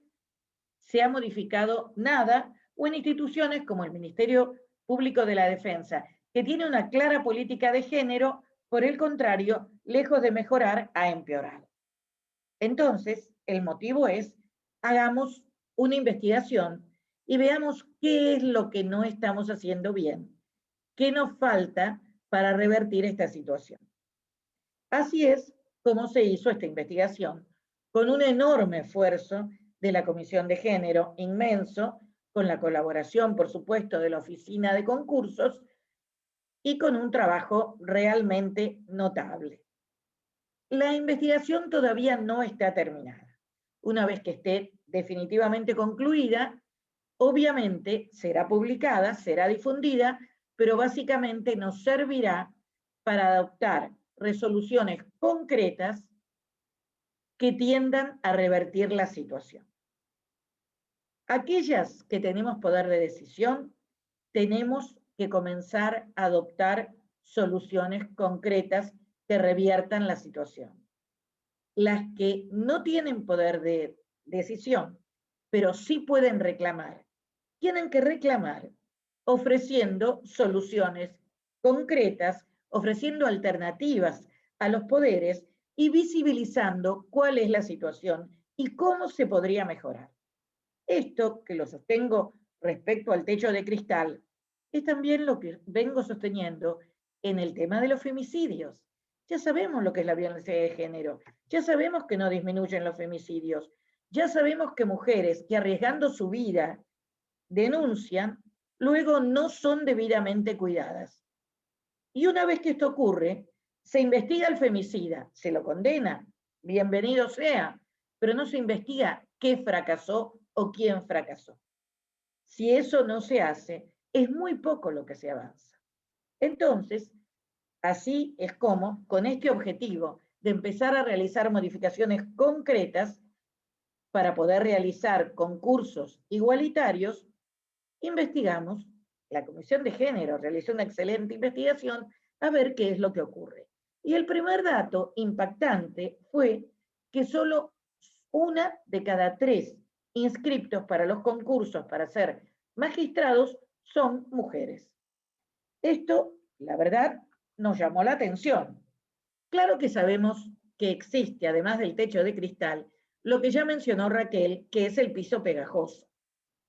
se ha modificado nada, o en instituciones como el Ministerio Público de la Defensa, que tiene una clara política de género, por el contrario, lejos de mejorar, ha empeorado? Entonces, el motivo es, hagamos una investigación y veamos qué es lo que no estamos haciendo bien, qué nos falta para revertir esta situación. Así es como se hizo esta investigación, con un enorme esfuerzo de la Comisión de Género, inmenso, con la colaboración, por supuesto, de la Oficina de Concursos, y con un trabajo realmente notable. La investigación todavía no está terminada. Una vez que esté definitivamente concluida, obviamente será publicada, será difundida, pero básicamente nos servirá para adoptar resoluciones concretas que tiendan a revertir la situación. Aquellas que tenemos poder de decisión, tenemos que comenzar a adoptar soluciones concretas que reviertan la situación. Las que no tienen poder de decisión, pero sí pueden reclamar, tienen que reclamar ofreciendo soluciones concretas, ofreciendo alternativas a los poderes y visibilizando cuál es la situación y cómo se podría mejorar. Esto, que lo sostengo respecto al techo de cristal, es también lo que vengo sosteniendo en el tema de los femicidios. Ya sabemos lo que es la violencia de género, ya sabemos que no disminuyen los femicidios, ya sabemos que mujeres que arriesgando su vida denuncian, luego no son debidamente cuidadas. Y una vez que esto ocurre, se investiga al femicida, se lo condena, bienvenido sea, pero no se investiga qué fracasó o quién fracasó. Si eso no se hace, es muy poco lo que se avanza. Entonces, así es como, con este objetivo de empezar a realizar modificaciones concretas para poder realizar concursos igualitarios, investigamos, la Comisión de Género realizó una excelente investigación a ver qué es lo que ocurre. Y el primer dato impactante fue que solo 1 de cada 3 inscriptos para los concursos para ser magistrados son mujeres. Esto, la verdad, nos llamó la atención. Claro que sabemos que existe, además del techo de cristal, lo que ya mencionó Raquel, que es el piso pegajoso.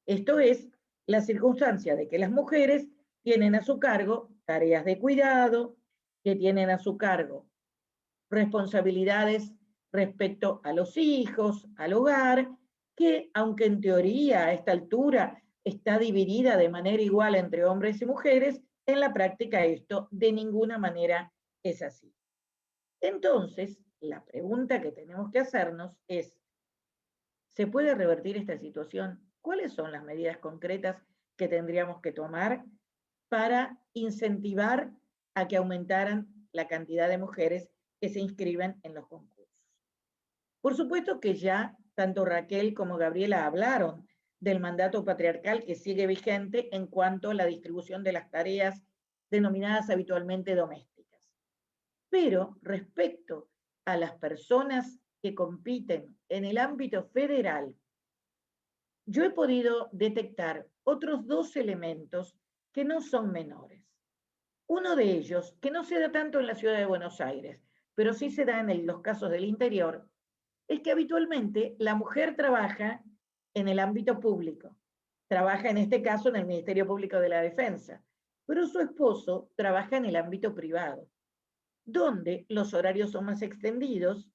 Esto es la circunstancia de que las mujeres tienen a su cargo tareas de cuidado, que tienen a su cargo responsabilidades respecto a los hijos, al hogar, que aunque en teoría a esta altura está dividida de manera igual entre hombres y mujeres, en la práctica esto de ninguna manera es así. Entonces, la pregunta que tenemos que hacernos es, ¿se puede revertir esta situación? ¿Cuáles son las medidas concretas que tendríamos que tomar para incentivar a que aumentaran la cantidad de mujeres que se inscriben en los concursos? Por supuesto que ya tanto Raquel como Gabriela hablaron del mandato patriarcal que sigue vigente en cuanto a la distribución de las tareas denominadas habitualmente domésticas. Pero respecto a las personas que compiten en el ámbito federal, yo he podido detectar otros 2 elementos que no son menores. Uno de ellos, que no se da tanto en la ciudad de Buenos Aires, pero sí se da en los casos del interior, es que habitualmente la mujer trabaja en el ámbito público, trabaja en este caso en el Ministerio Público de la Defensa, pero su esposo trabaja en el ámbito privado, donde los horarios son más extendidos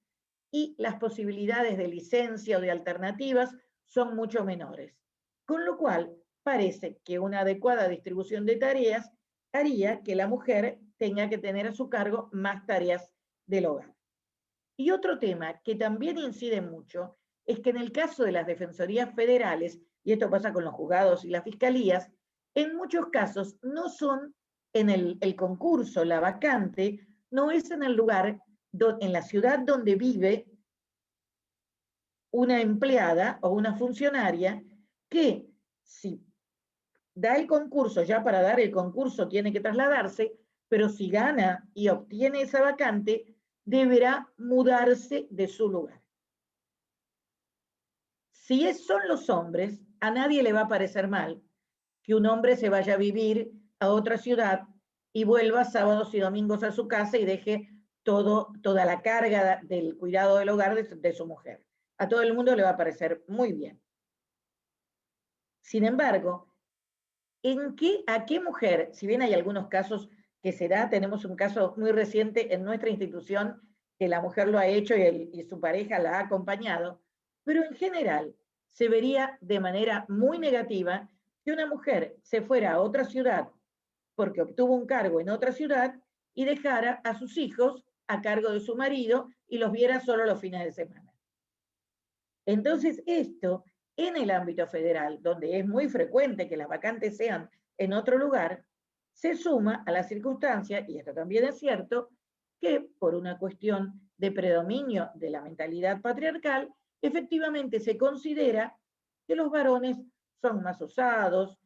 y las posibilidades de licencia o de alternativas son mucho menores. Con lo cual, parece que una adecuada distribución de tareas haría que la mujer tenga que tener a su cargo más tareas del hogar. Y otro tema que también incide mucho es que en el caso de las defensorías federales, y esto pasa con los juzgados y las fiscalías, en muchos casos no son en el concurso, la vacante, no es en el lugar, en la ciudad donde vive una empleada o una funcionaria que si da el concurso, ya para dar el concurso tiene que trasladarse, pero si gana y obtiene esa vacante, deberá mudarse de su lugar. Si son los hombres, a nadie le va a parecer mal que un hombre se vaya a vivir a otra ciudad y vuelva sábados y domingos a su casa y deje toda la carga del cuidado del hogar de su mujer. A todo el mundo le va a parecer muy bien. Sin embargo, ¿a qué mujer, si bien hay algunos casos que se da, tenemos un caso muy reciente en nuestra institución que la mujer lo ha hecho y su pareja la ha acompañado, pero en general se vería de manera muy negativa que una mujer se fuera a otra ciudad porque obtuvo un cargo en otra ciudad y dejara a sus hijos a cargo de su marido y los viera solo los fines de semana. Entonces esto, en el ámbito federal, donde es muy frecuente que las vacantes sean en otro lugar, se suma a la circunstancia, y esto también es cierto, que por una cuestión de predominio de la mentalidad patriarcal, efectivamente se considera que los varones son más osados,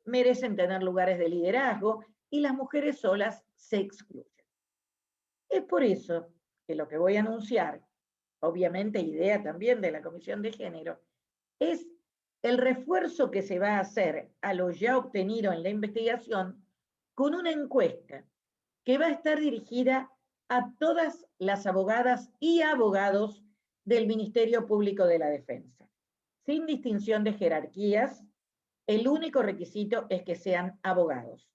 merecen tener lugares de liderazgo, y las mujeres solas se excluyen. Es por eso que lo que voy a anunciar, obviamente idea también de la Comisión de Género, es el refuerzo que se va a hacer a lo ya obtenido en la investigación con una encuesta que va a estar dirigida a todas las abogadas y abogados del Ministerio Público de la Defensa, sin distinción de jerarquías. El único requisito es que sean abogados.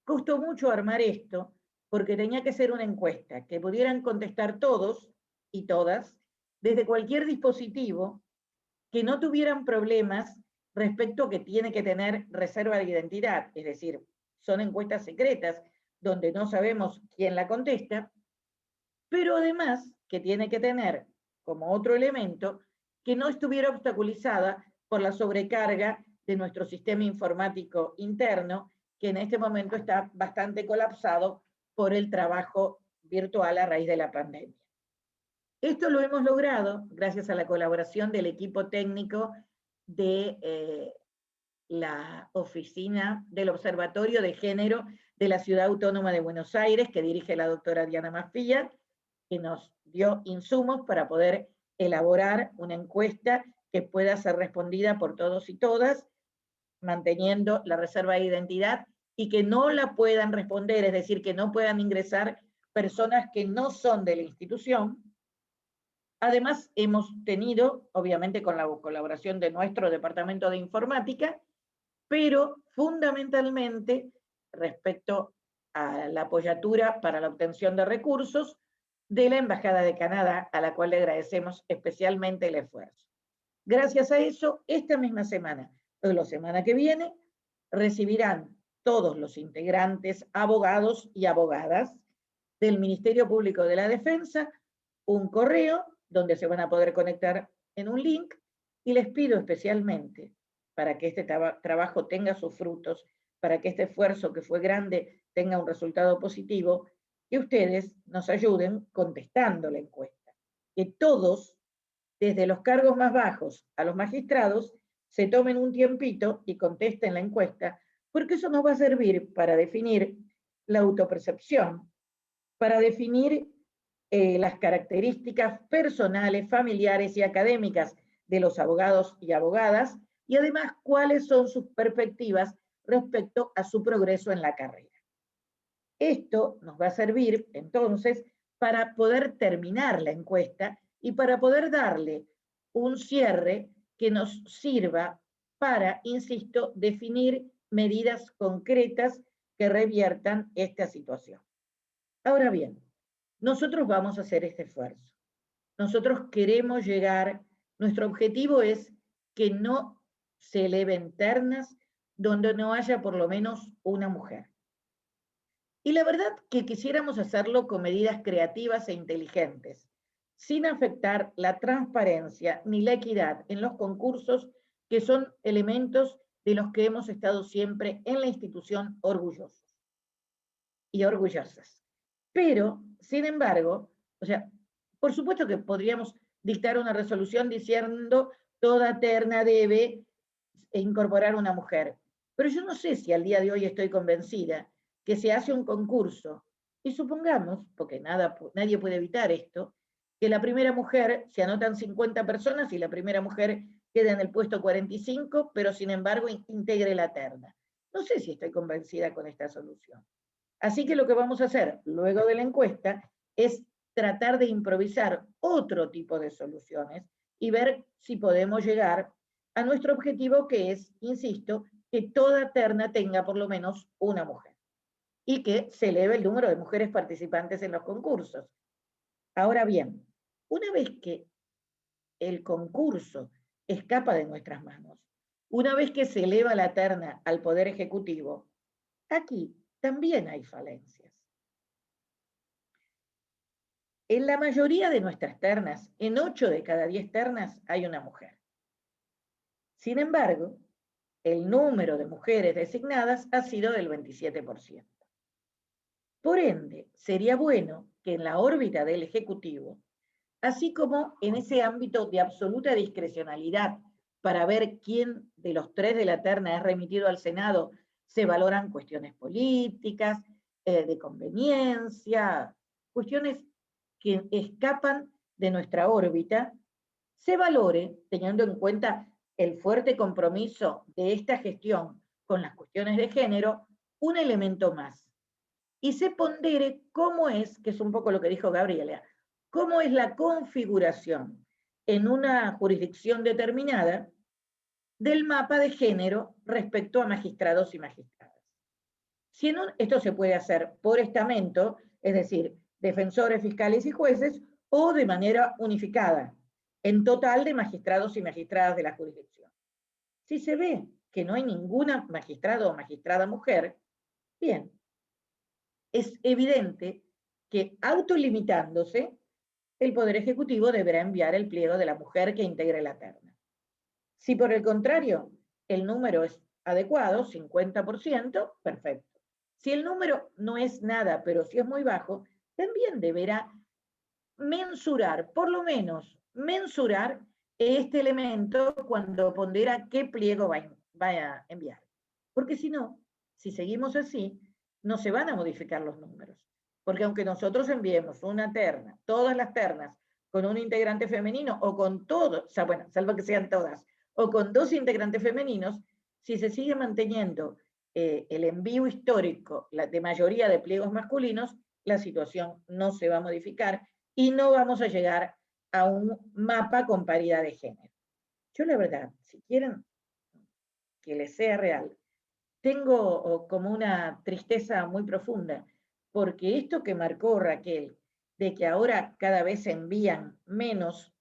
Costó mucho armar esto porque tenía que ser una encuesta que pudieran contestar todos y todas desde cualquier dispositivo, que no tuvieran problemas respecto a que tiene que tener reserva de identidad, es decir, son encuestas secretas donde no sabemos quién la contesta, pero además que tiene que tener como otro elemento que no estuviera obstaculizada por la sobrecarga de nuestro sistema informático interno, que en este momento está bastante colapsado por el trabajo virtual a raíz de la pandemia. Esto lo hemos logrado gracias a la colaboración del equipo técnico de la oficina del Observatorio de Género de la Ciudad Autónoma de Buenos Aires, que dirige la doctora Diana Masfillat, que nos dio insumos para poder elaborar una encuesta que pueda ser respondida por todos y todas, manteniendo la reserva de identidad, y que no la puedan responder, es decir, que no puedan ingresar personas que no son de la institución. Además, hemos tenido, obviamente con la colaboración de nuestro departamento de informática, pero fundamentalmente respecto a la apoyatura para la obtención de recursos de la Embajada de Canadá, a la cual le agradecemos especialmente el esfuerzo. Gracias a eso, esta misma semana, o la semana que viene, recibirán todos los integrantes, abogados y abogadas del Ministerio Público de la Defensa un correo donde se van a poder conectar en un link, y les pido especialmente, para que este trabajo tenga sus frutos, para que este esfuerzo que fue grande tenga un resultado positivo, que ustedes nos ayuden contestando la encuesta. Que todos, desde los cargos más bajos a los magistrados, se tomen un tiempito y contesten la encuesta, porque eso nos va a servir para definir la autopercepción, para definir las características personales, familiares y académicas de los abogados y abogadas, y además cuáles son sus perspectivas respecto a su progreso en la carrera. Esto nos va a servir entonces para poder terminar la encuesta y para poder darle un cierre que nos sirva para, insisto, definir medidas concretas que reviertan esta situación. Ahora bien, nosotros vamos a hacer este esfuerzo. Nosotros queremos llegar, nuestro objetivo es que no se eleven ternas donde no haya por lo menos una mujer. Y la verdad que quisiéramos hacerlo con medidas creativas e inteligentes, sin afectar la transparencia ni la equidad en los concursos, que son elementos de los que hemos estado siempre en la institución orgullosos y orgullosas. Pero, sin embargo, o sea, por supuesto que podríamos dictar una resolución diciendo toda terna debe incorporar una mujer, pero yo no sé si al día de hoy estoy convencida que se hace un concurso, y supongamos, porque nadie puede evitar esto, que la primera mujer, se anotan 50 personas y la primera mujer queda en el puesto 45, pero sin embargo integre la terna. No sé si estoy convencida con esta solución. Así que lo que vamos a hacer luego de la encuesta es tratar de improvisar otro tipo de soluciones y ver si podemos llegar a nuestro objetivo, que es, insisto, que toda terna tenga por lo menos una mujer y que se eleve el número de mujeres participantes en los concursos. Ahora bien, una vez que el concurso escapa de nuestras manos, una vez que se eleva la terna al Poder Ejecutivo, aquí también hay falencias. En la mayoría de nuestras ternas, en 8 de cada 10 ternas, hay una mujer. Sin embargo, el número de mujeres designadas ha sido del 27%. Por ende, sería bueno que en la órbita del Ejecutivo, así como en ese ámbito de absoluta discrecionalidad para ver quién de los 3 de la terna es remitido al Senado, se valoran cuestiones políticas, de conveniencia, cuestiones que escapan de nuestra órbita, se valore, teniendo en cuenta el fuerte compromiso de esta gestión con las cuestiones de género, un elemento más. Y se pondere cómo es, que es un poco lo que dijo Gabriela, cómo es la configuración en una jurisdicción determinada del mapa de género respecto a magistrados y magistradas. Si esto se puede hacer por estamento, es decir, defensores, fiscales y jueces, o de manera unificada, en total de magistrados y magistradas de la jurisdicción. Si se ve que no hay ninguna magistrado o magistrada mujer, bien, es evidente que autolimitándose, el Poder Ejecutivo deberá enviar el pliego de la mujer que integre la terna. Si por el contrario el número es adecuado, 50%, perfecto. Si el número no es nada, pero si es muy bajo, también deberá mensurar, por lo menos mensurar este elemento cuando pondera qué pliego va a enviar. Porque si no, si seguimos así, no se van a modificar los números. Porque aunque nosotros enviemos una terna, todas las ternas, con un integrante femenino o con todos, o sea, bueno, salvo que sean todas, o con 2 integrantes femeninos, si se sigue manteniendo el envío histórico de mayoría de pliegos masculinos, la situación no se va a modificar y no vamos a llegar a un mapa con paridad de género. Yo la verdad, si quieren que les sea real, tengo como una tristeza muy profunda, porque esto que marcó Raquel, de que ahora cada vez se envían menos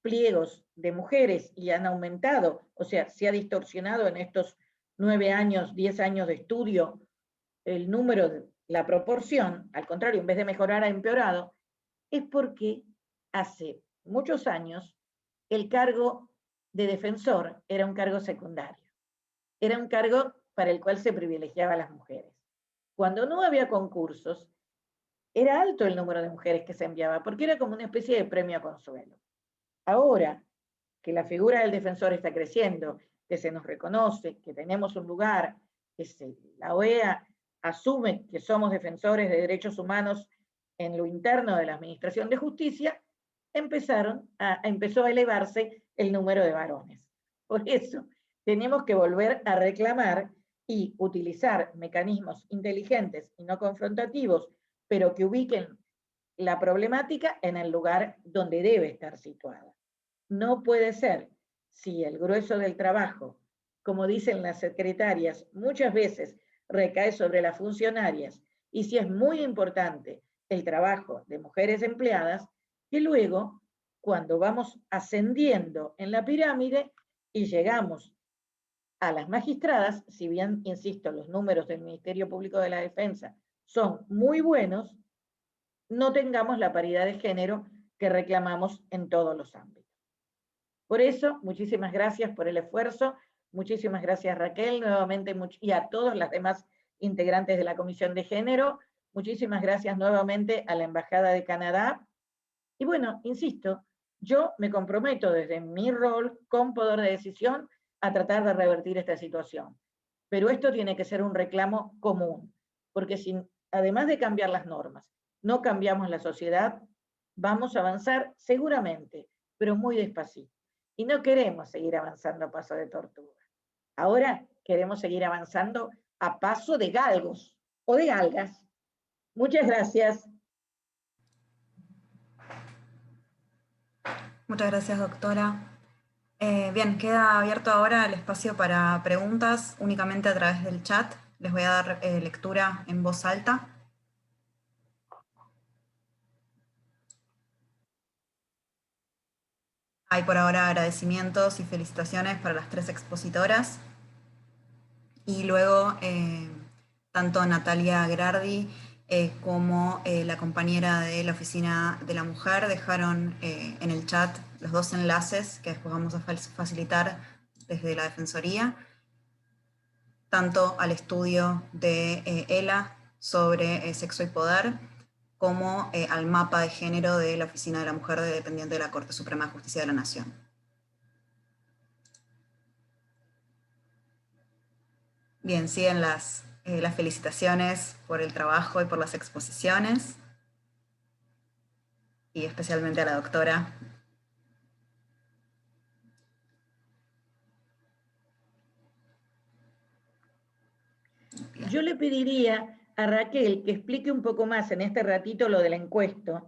pliegos de mujeres y han aumentado, o sea, se ha distorsionado en estos 9 años, 10 años de estudio el número, la proporción, al contrario, en vez de mejorar ha empeorado, es porque hace muchos años el cargo de defensor era un cargo secundario, era un cargo para el cual se privilegiaba a las mujeres. Cuando no había concursos, era alto el número de mujeres que se enviaba, porque era como una especie de premio a consuelo. Ahora que la figura del defensor está creciendo, que se nos reconoce, que tenemos un lugar, que la OEA asume que somos defensores de derechos humanos en lo interno de la Administración de Justicia, empezó a elevarse el número de varones. Por eso tenemos que volver a reclamar y utilizar mecanismos inteligentes y no confrontativos, pero que ubiquen la problemática en el lugar donde debe estar situada. No puede ser, si el grueso del trabajo, como dicen las secretarias, muchas veces recae sobre las funcionarias, y si es muy importante el trabajo de mujeres empleadas, que luego, cuando vamos ascendiendo en la pirámide y llegamos a las magistradas, si bien, insisto, los números del Ministerio Público de la Defensa son muy buenos, no tengamos la paridad de género que reclamamos en todos los ámbitos. Por eso, muchísimas gracias por el esfuerzo, muchísimas gracias Raquel, nuevamente, y a todos las demás integrantes de la Comisión de Género, muchísimas gracias nuevamente a la Embajada de Canadá, y bueno, insisto, yo me comprometo desde mi rol con poder de decisión a tratar de revertir esta situación. Pero esto tiene que ser un reclamo común, porque si, además de cambiar las normas, no cambiamos la sociedad, vamos a avanzar seguramente, pero muy despacito. Y no queremos seguir avanzando a paso de tortuga. Ahora queremos seguir avanzando a paso de galgos o de algas. Muchas gracias. Muchas gracias, doctora. Bien, queda abierto ahora el espacio para preguntas únicamente a través del chat. Les voy a dar lectura en voz alta. Hay por ahora agradecimientos y felicitaciones para las 3 expositoras. Y luego, tanto Natalia Gerardi como la compañera de la Oficina de la Mujer dejaron en el chat los 2 enlaces que después vamos a facilitar desde la Defensoría, tanto al estudio de ELA sobre sexo y poder, como al mapa de género de la Oficina de la Mujer dependiente de la Corte Suprema de Justicia de la Nación. Bien, siguen las felicitaciones por el trabajo y por las exposiciones, y especialmente a la doctora. Yo le pediría a Raquel que explique un poco más en este ratito lo de la encuesta,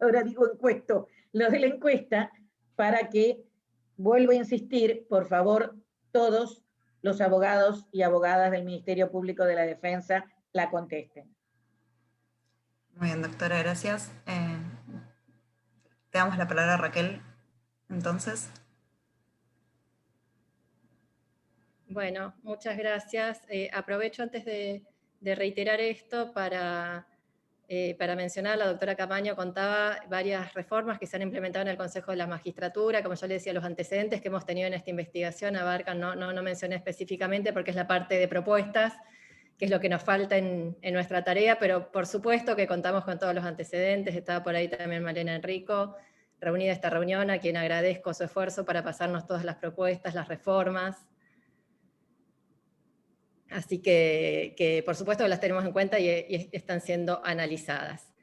ahora digo encuesto, lo de la encuesta, para que, vuelvo a insistir, por favor, todos los abogados y abogadas del Ministerio Público de la Defensa la contesten. Muy bien, doctora, gracias. Te damos la palabra a Raquel, entonces. Bueno, muchas gracias. Aprovecho antes de reiterar esto para mencionar, la doctora Camaño contaba varias reformas que se han implementado en el Consejo de la Magistratura. Como yo le decía, los antecedentes que hemos tenido en esta investigación abarcan, no mencioné específicamente porque es la parte de propuestas, que es lo que nos falta en nuestra tarea, pero por supuesto que contamos con todos los antecedentes. Estaba por ahí también Malena Enrico, reunida esta reunión, a quien agradezco su esfuerzo para pasarnos todas las propuestas, las reformas. Así que por supuesto que las tenemos en cuenta y están siendo analizadas.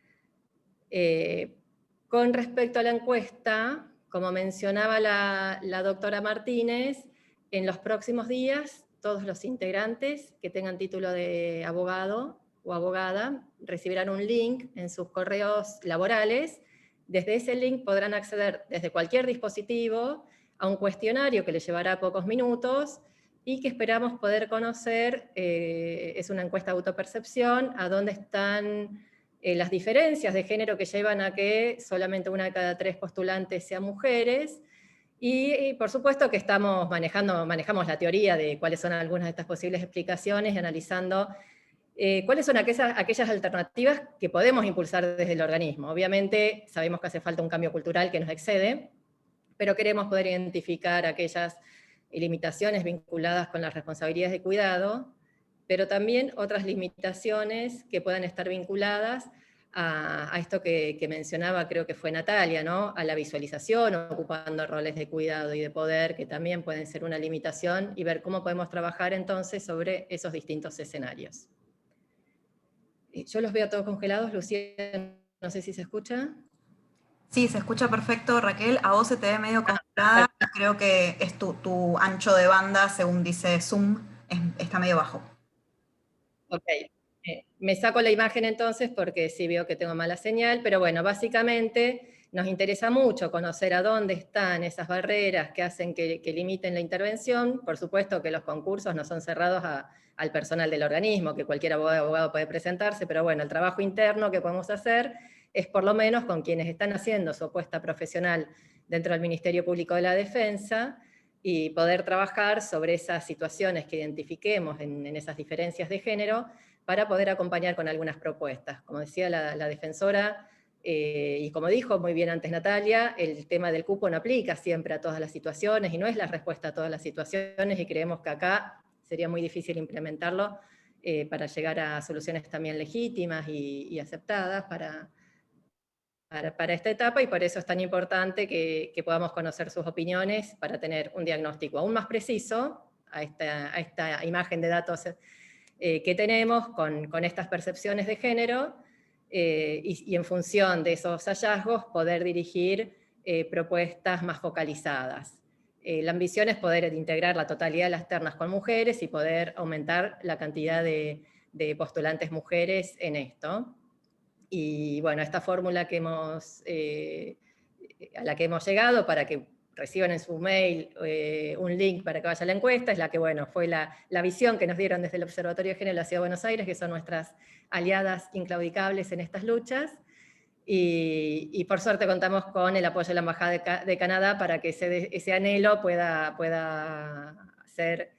Con respecto a la encuesta, como mencionaba la doctora Martínez, en los próximos días todos los integrantes que tengan título de abogado o abogada recibirán un link en sus correos laborales. Desde ese link podrán acceder desde cualquier dispositivo a un cuestionario que les llevará pocos minutos y que esperamos poder conocer. Es una encuesta de autopercepción, a dónde están las diferencias de género que llevan a que solamente 1 de cada 3 postulantes sean mujeres, y por supuesto que manejamos la teoría de cuáles son algunas de estas posibles explicaciones y analizando cuáles son aquellas alternativas que podemos impulsar desde el organismo. Obviamente sabemos que hace falta un cambio cultural que nos excede, pero queremos poder identificar aquellas limitaciones vinculadas con las responsabilidades de cuidado, pero también otras limitaciones que puedan estar vinculadas a esto que mencionaba, creo que fue Natalia, ¿no? A la visualización, ocupando roles de cuidado y de poder, que también pueden ser una limitación, y ver cómo podemos trabajar entonces sobre esos distintos escenarios. Yo los veo todos congelados. Lucía, no sé si se escucha. Sí, se escucha perfecto, Raquel. A vos se te ve medio congelada. Creo que es tu ancho de banda, según dice Zoom, está medio bajo. Ok, Me saco la imagen entonces porque sí veo que tengo mala señal, pero bueno, básicamente nos interesa mucho conocer a dónde están esas barreras que hacen que limiten la intervención. Por supuesto que los concursos no son cerrados al personal del organismo, que cualquier abogado puede presentarse, pero bueno, el trabajo interno que podemos hacer es por lo menos con quienes están haciendo su apuesta profesional dentro del Ministerio Público de la Defensa, y poder trabajar sobre esas situaciones que identifiquemos en esas diferencias de género, para poder acompañar con algunas propuestas. Como decía la defensora, y como dijo muy bien antes Natalia, el tema del cupo no aplica siempre a todas las situaciones, y no es la respuesta a todas las situaciones, y creemos que acá sería muy difícil implementarlo para llegar a soluciones también legítimas y aceptadas para esta etapa, y por eso es tan importante que podamos conocer sus opiniones para tener un diagnóstico aún más preciso a esta imagen de datos que tenemos con estas percepciones de género, y en función de esos hallazgos poder dirigir propuestas más focalizadas. La ambición es poder integrar la totalidad de las ternas con mujeres y poder aumentar la cantidad de postulantes mujeres en esto. Y bueno, esta fórmula a la que hemos llegado para que reciban en su mail un link para que vaya a la encuesta, es la que, bueno, fue la visión que nos dieron desde el Observatorio de Género de la Ciudad de Buenos Aires, que son nuestras aliadas inclaudicables en estas luchas, y por suerte contamos con el apoyo de la Embajada de Canadá para que ese anhelo pueda ser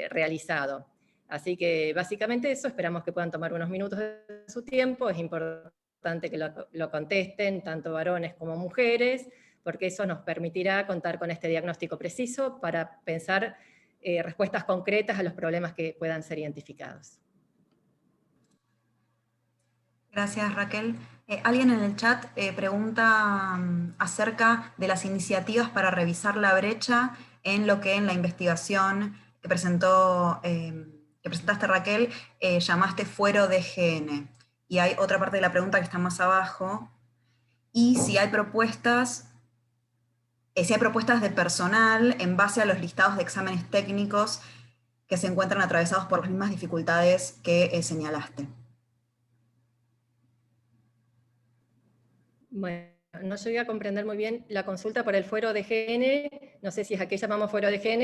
realizado. Así que básicamente eso, esperamos que puedan tomar unos minutos de su tiempo, es importante que lo contesten, tanto varones como mujeres, porque eso nos permitirá contar con este diagnóstico preciso para pensar respuestas concretas a los problemas que puedan ser identificados. Gracias, Raquel. Alguien en el chat pregunta acerca de las iniciativas para revisar la brecha en lo que en la investigación que presentaste, Raquel, llamaste fuero de GN. Y hay otra parte de la pregunta que está más abajo, y si hay propuestas de personal en base a los listados de exámenes técnicos que se encuentran atravesados por las mismas dificultades que señalaste. Bueno, no llegué a comprender muy bien la consulta por el fuero de GN, no sé si es a qué llamamos fuero de GN,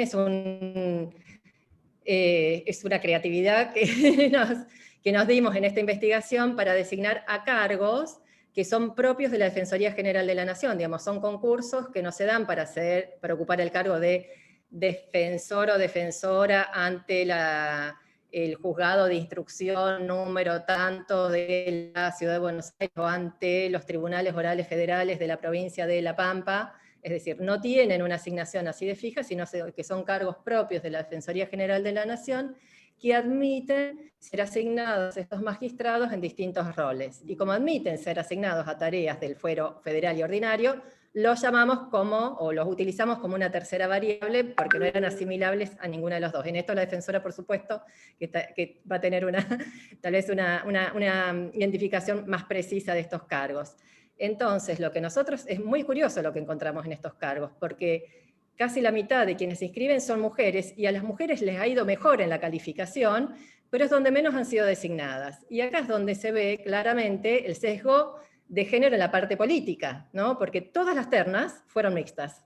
es una creatividad que nos dimos en esta investigación para designar a cargos que son propios de la Defensoría General de la Nación. Digamos, son concursos que no se dan para ocupar el cargo de defensor o defensora ante el juzgado de instrucción número tanto de la Ciudad de Buenos Aires o ante los tribunales orales federales de la provincia de La Pampa. Es decir, no tienen una asignación así de fija, sino que son cargos propios de la Defensoría General de la Nación, que admiten ser asignados estos magistrados en distintos roles. Y como admiten ser asignados a tareas del fuero federal y ordinario, los llamamos o los utilizamos como una tercera variable porque no eran asimilables a ninguno de los dos. En esto la defensora, por supuesto, que va a tener tal vez una identificación más precisa de estos cargos. Entonces, es muy curioso lo que encontramos en estos cargos, porque casi la mitad de quienes se inscriben son mujeres, y a las mujeres les ha ido mejor en la calificación, pero es donde menos han sido designadas. Y acá es donde se ve claramente el sesgo de género en la parte política, ¿no? Porque todas las ternas fueron mixtas,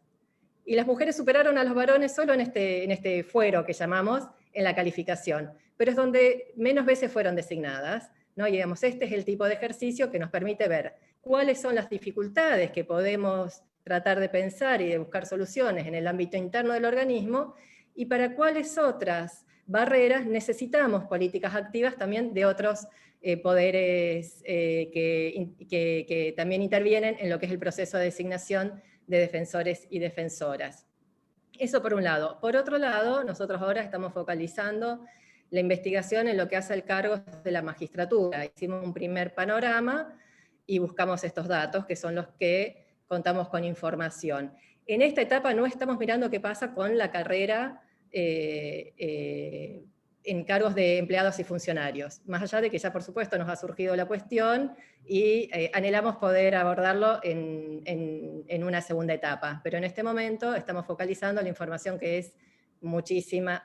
y las mujeres superaron a los varones solo en este fuero que llamamos en la calificación, pero es donde menos veces fueron designadas, ¿no? Y digamos, este es el tipo de ejercicio que nos permite ver cuáles son las dificultades que podemos tratar de pensar y de buscar soluciones en el ámbito interno del organismo, y para cuáles otras barreras necesitamos políticas activas también de otros poderes que también intervienen en lo que es el proceso de designación de defensores y defensoras. Eso por un lado. Por otro lado, nosotros ahora estamos focalizando la investigación en lo que hace el cargo de la magistratura. Hicimos un primer panorama y buscamos estos datos, que son los que contamos con información. En esta etapa no estamos mirando qué pasa con la carrera en cargos de empleados y funcionarios, más allá de que ya por supuesto nos ha surgido la cuestión y anhelamos poder abordarlo en una segunda etapa, pero en este momento estamos focalizando la información que es muchísima,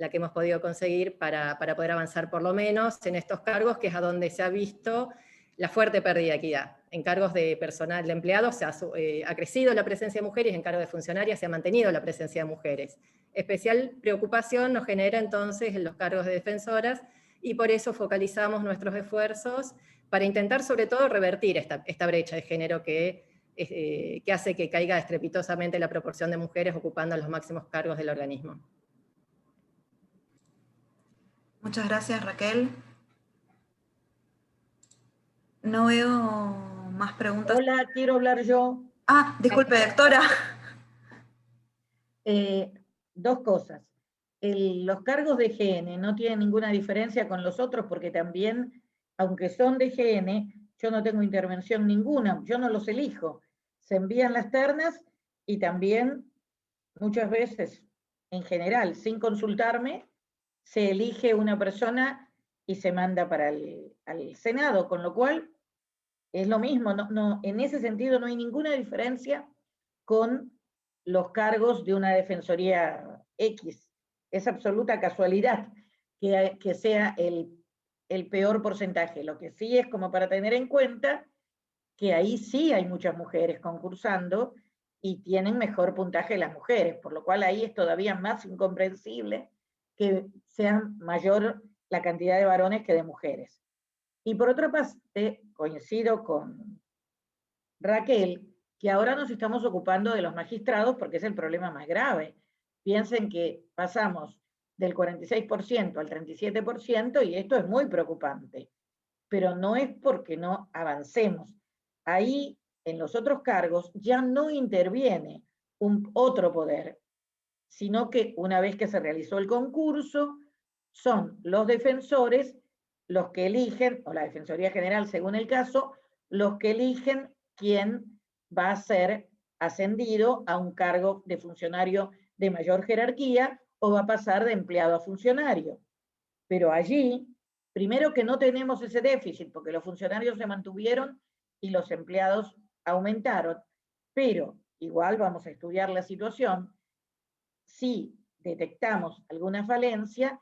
la que hemos podido conseguir para poder avanzar por lo menos en estos cargos, que es a donde se ha visto la fuerte pérdida de equidad. En cargos de personal, de empleados, ha crecido la presencia de mujeres, en cargos de funcionarias se ha mantenido la presencia de mujeres. Especial preocupación nos genera entonces en los cargos de defensoras, y por eso focalizamos nuestros esfuerzos para intentar sobre todo revertir esta brecha de género que hace que caiga estrepitosamente la proporción de mujeres ocupando los máximos cargos del organismo. Muchas gracias, Raquel. No veo más preguntas. Hola, quiero hablar yo. Ah, disculpe, doctora. Dos cosas. Los cargos de GN no tienen ninguna diferencia con los otros porque también, aunque son de GN, yo no tengo intervención ninguna, yo no los elijo. Se envían las ternas y también muchas veces, en general, sin consultarme, se elige una persona y se manda para al Senado, con lo cual es lo mismo, en ese sentido no hay ninguna diferencia con los cargos de una defensoría X. Es absoluta casualidad que sea el peor porcentaje. Lo que sí es como para tener en cuenta que ahí sí hay muchas mujeres concursando y tienen mejor puntaje las mujeres, por lo cual ahí es todavía más incomprensible que sea mayor la cantidad de varones que de mujeres. Y por otra parte, coincido con Raquel, que ahora nos estamos ocupando de los magistrados porque es el problema más grave. Piensen que pasamos del 46% al 37% y esto es muy preocupante, pero no es porque no avancemos. Ahí, en los otros cargos, ya no interviene otro poder, sino que una vez que se realizó el concurso, son los defensores los que eligen, o la Defensoría General según el caso, los que eligen quién va a ser ascendido a un cargo de funcionario de mayor jerarquía o va a pasar de empleado a funcionario. Pero allí, primero que no tenemos ese déficit, porque los funcionarios se mantuvieron y los empleados aumentaron, pero igual vamos a estudiar la situación. Si detectamos alguna falencia,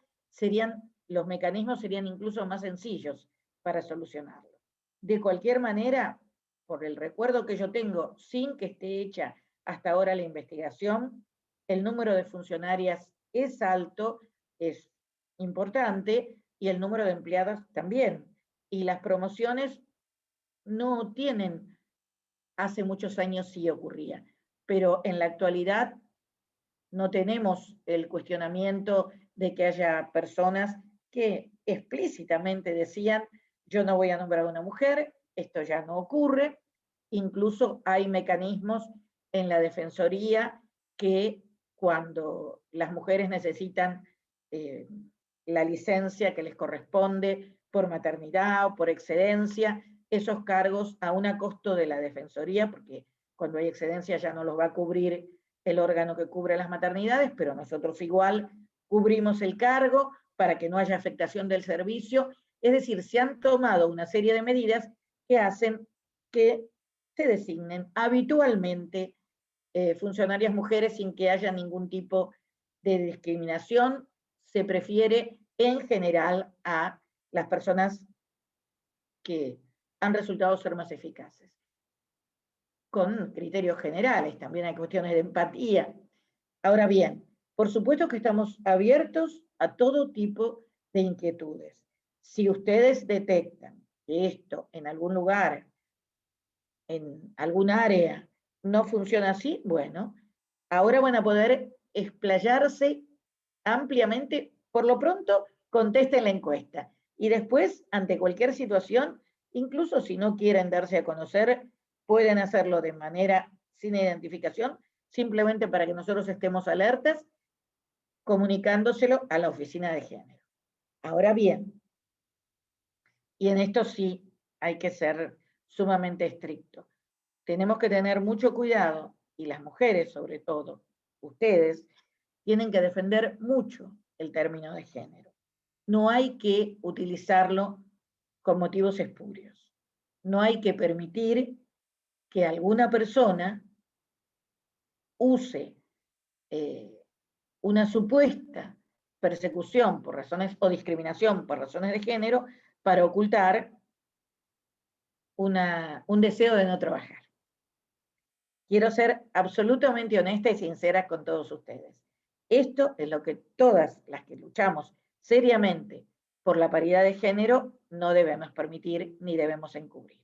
los mecanismos serían incluso más sencillos para solucionarlo. De cualquier manera, por el recuerdo que yo tengo, sin que esté hecha hasta ahora la investigación, el número de funcionarias es alto, es importante, y el número de empleadas también. Y las promociones no tienen, hace muchos años sí ocurría, pero en la actualidad no tenemos el cuestionamiento de que haya personas que explícitamente decían, yo no voy a nombrar a una mujer, esto ya no ocurre. Incluso hay mecanismos en la Defensoría que cuando las mujeres necesitan la licencia que les corresponde por maternidad o por excedencia, esos cargos aún a costo de la Defensoría, porque cuando hay excedencia ya no los va a cubrir el órgano que cubre las maternidades, pero nosotros igual cubrimos el cargo para que no haya afectación del servicio. Es decir, se han tomado una serie de medidas que hacen que se designen habitualmente funcionarias mujeres sin que haya ningún tipo de discriminación. Se prefiere en general a las personas que han resultado ser más eficaces, con criterios generales, también hay cuestiones de empatía. Ahora bien, por supuesto que estamos abiertos a todo tipo de inquietudes. Si ustedes detectan que esto en algún lugar, en algún área, no funciona así, bueno, ahora van a poder explayarse ampliamente. Por lo pronto, contesten la encuesta. Y después, ante cualquier situación, incluso si no quieren darse a conocer, pueden hacerlo de manera sin identificación, simplemente para que nosotros estemos alertas, comunicándoselo a la oficina de género. Ahora bien, y en esto sí hay que ser sumamente estricto, tenemos que tener mucho cuidado, y las mujeres sobre todo, ustedes, tienen que defender mucho el término de género. No hay que utilizarlo con motivos espurios. No hay que permitir que alguna persona use una supuesta persecución por razones, o discriminación por razones de género, para ocultar un deseo de no trabajar. Quiero ser absolutamente honesta y sincera con todos ustedes. Esto es lo que todas las que luchamos seriamente por la paridad de género no debemos permitir ni debemos encubrir.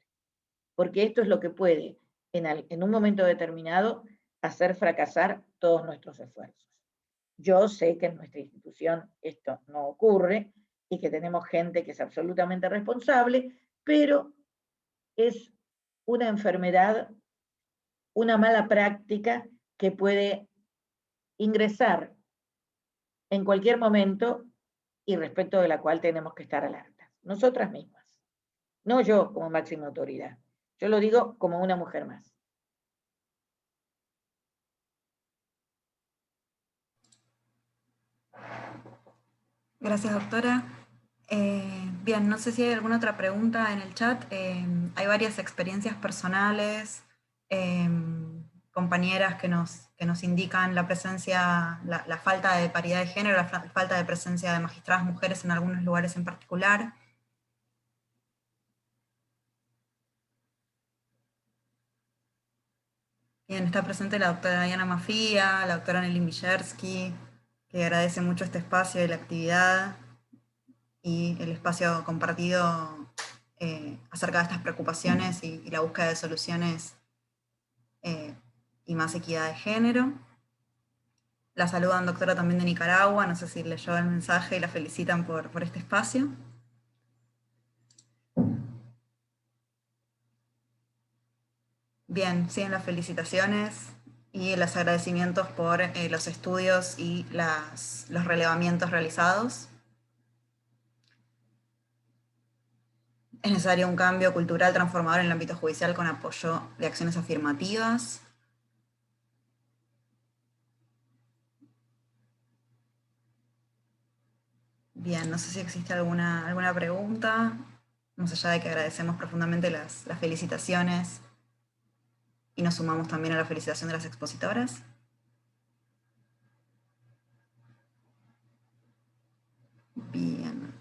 Porque esto es lo que puede, en un momento determinado, hacer fracasar todos nuestros esfuerzos. Yo sé que en nuestra institución esto no ocurre y que tenemos gente que es absolutamente responsable, pero es una enfermedad, una mala práctica que puede ingresar en cualquier momento y respecto de la cual tenemos que estar alertas. Nosotras mismas. No yo como máxima autoridad. Yo lo digo como una mujer más. Gracias, doctora. Bien, no sé si hay alguna otra pregunta en el chat. Hay varias experiencias personales, compañeras que nos indican la presencia, la falta de paridad de género, la falta de presencia de magistradas mujeres en algunos lugares en particular. Bien, está presente la doctora Diana Mafía, la doctora Nelly Mijersky, que agradece mucho este espacio y la actividad y el espacio compartido acerca de estas preocupaciones y la búsqueda de soluciones y más equidad de género. La saludan doctora también de Nicaragua, no sé si leyó el mensaje y la felicitan por este espacio. Bien, siguen las felicitaciones y los agradecimientos por los estudios y los relevamientos realizados. Es necesario un cambio cultural transformador en el ámbito judicial con apoyo de acciones afirmativas. Bien, no sé si existe alguna pregunta, más allá de que agradecemos profundamente las felicitaciones y nos sumamos también a la felicitación de las expositoras. Bien.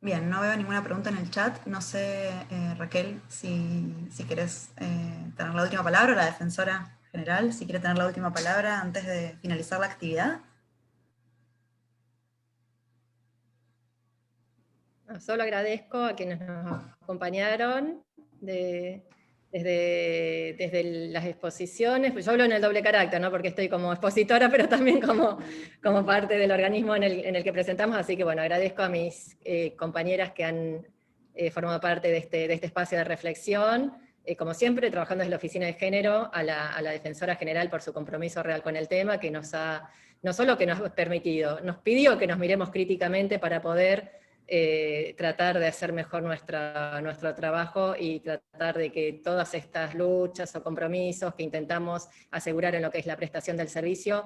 Bien, no veo ninguna pregunta en el chat. No sé, Raquel, si querés tener la última palabra, o la defensora general, si quiere tener la última palabra antes de finalizar la actividad. Solo agradezco a quienes nos acompañaron desde las exposiciones. Pues yo hablo en el doble carácter, ¿no? Porque estoy como expositora, pero también como parte del organismo en el que presentamos. Así que bueno, agradezco a mis compañeras que han formado parte de este espacio de reflexión. Como siempre, trabajando desde la Oficina de Género, a la Defensora General por su compromiso real con el tema, que no solo que nos ha permitido, nos pidió que nos miremos críticamente para poder tratar de hacer mejor nuestro trabajo y tratar de que todas estas luchas o compromisos que intentamos asegurar en lo que es la prestación del servicio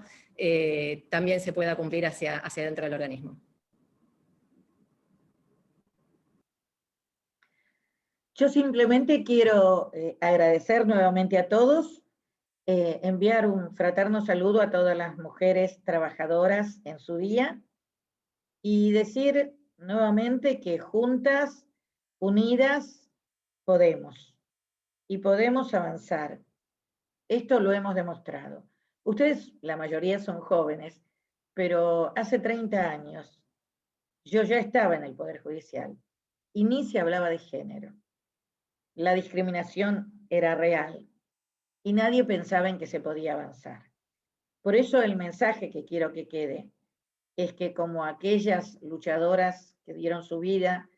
también se pueda cumplir hacia dentro del organismo. Yo simplemente quiero agradecer nuevamente a todos, enviar un fraterno saludo a todas las mujeres trabajadoras en su día y decir nuevamente que juntas, unidas, podemos. Y podemos avanzar. Esto lo hemos demostrado. Ustedes, la mayoría son jóvenes, pero hace 30 años yo ya estaba en el Poder Judicial y ni se hablaba de género. La discriminación era real y nadie pensaba en que se podía avanzar. Por eso el mensaje que quiero que quede es que como aquellas luchadoras que dieron su vida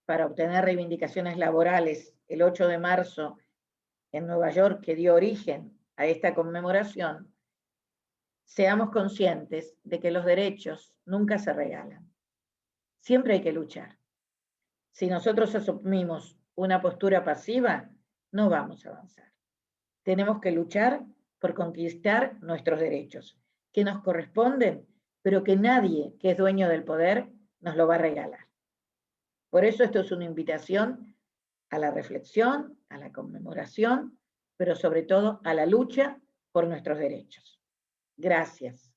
para obtener reivindicaciones laborales el 8 de marzo en Nueva York, que dio origen a esta conmemoración, seamos conscientes de que los derechos nunca se regalan. Siempre hay que luchar. Si nosotros asumimos una postura pasiva, no vamos a avanzar. Tenemos que luchar por conquistar nuestros derechos, que nos corresponden, pero que nadie que es dueño del poder nos lo va a regalar. Por eso esto es una invitación a la reflexión, a la conmemoración, pero sobre todo a la lucha por nuestros derechos. Gracias.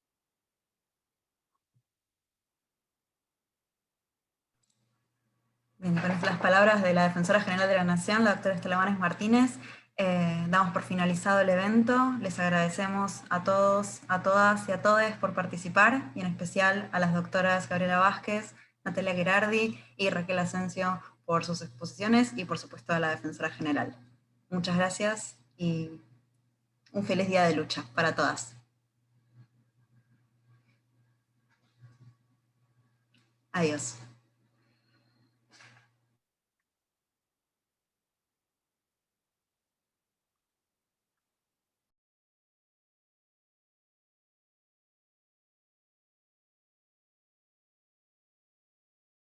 Bien, con las palabras de la Defensora General de la Nación, la doctora Estela Maris Martínez, damos por finalizado el evento. Les agradecemos a todos, a todas y a todes por participar, y en especial a las doctoras Gabriela Vázquez, Natalia Gerardi y Raquel Asensio por sus exposiciones, y por supuesto a la Defensora General. Muchas gracias y un feliz día de lucha para todas. Adiós.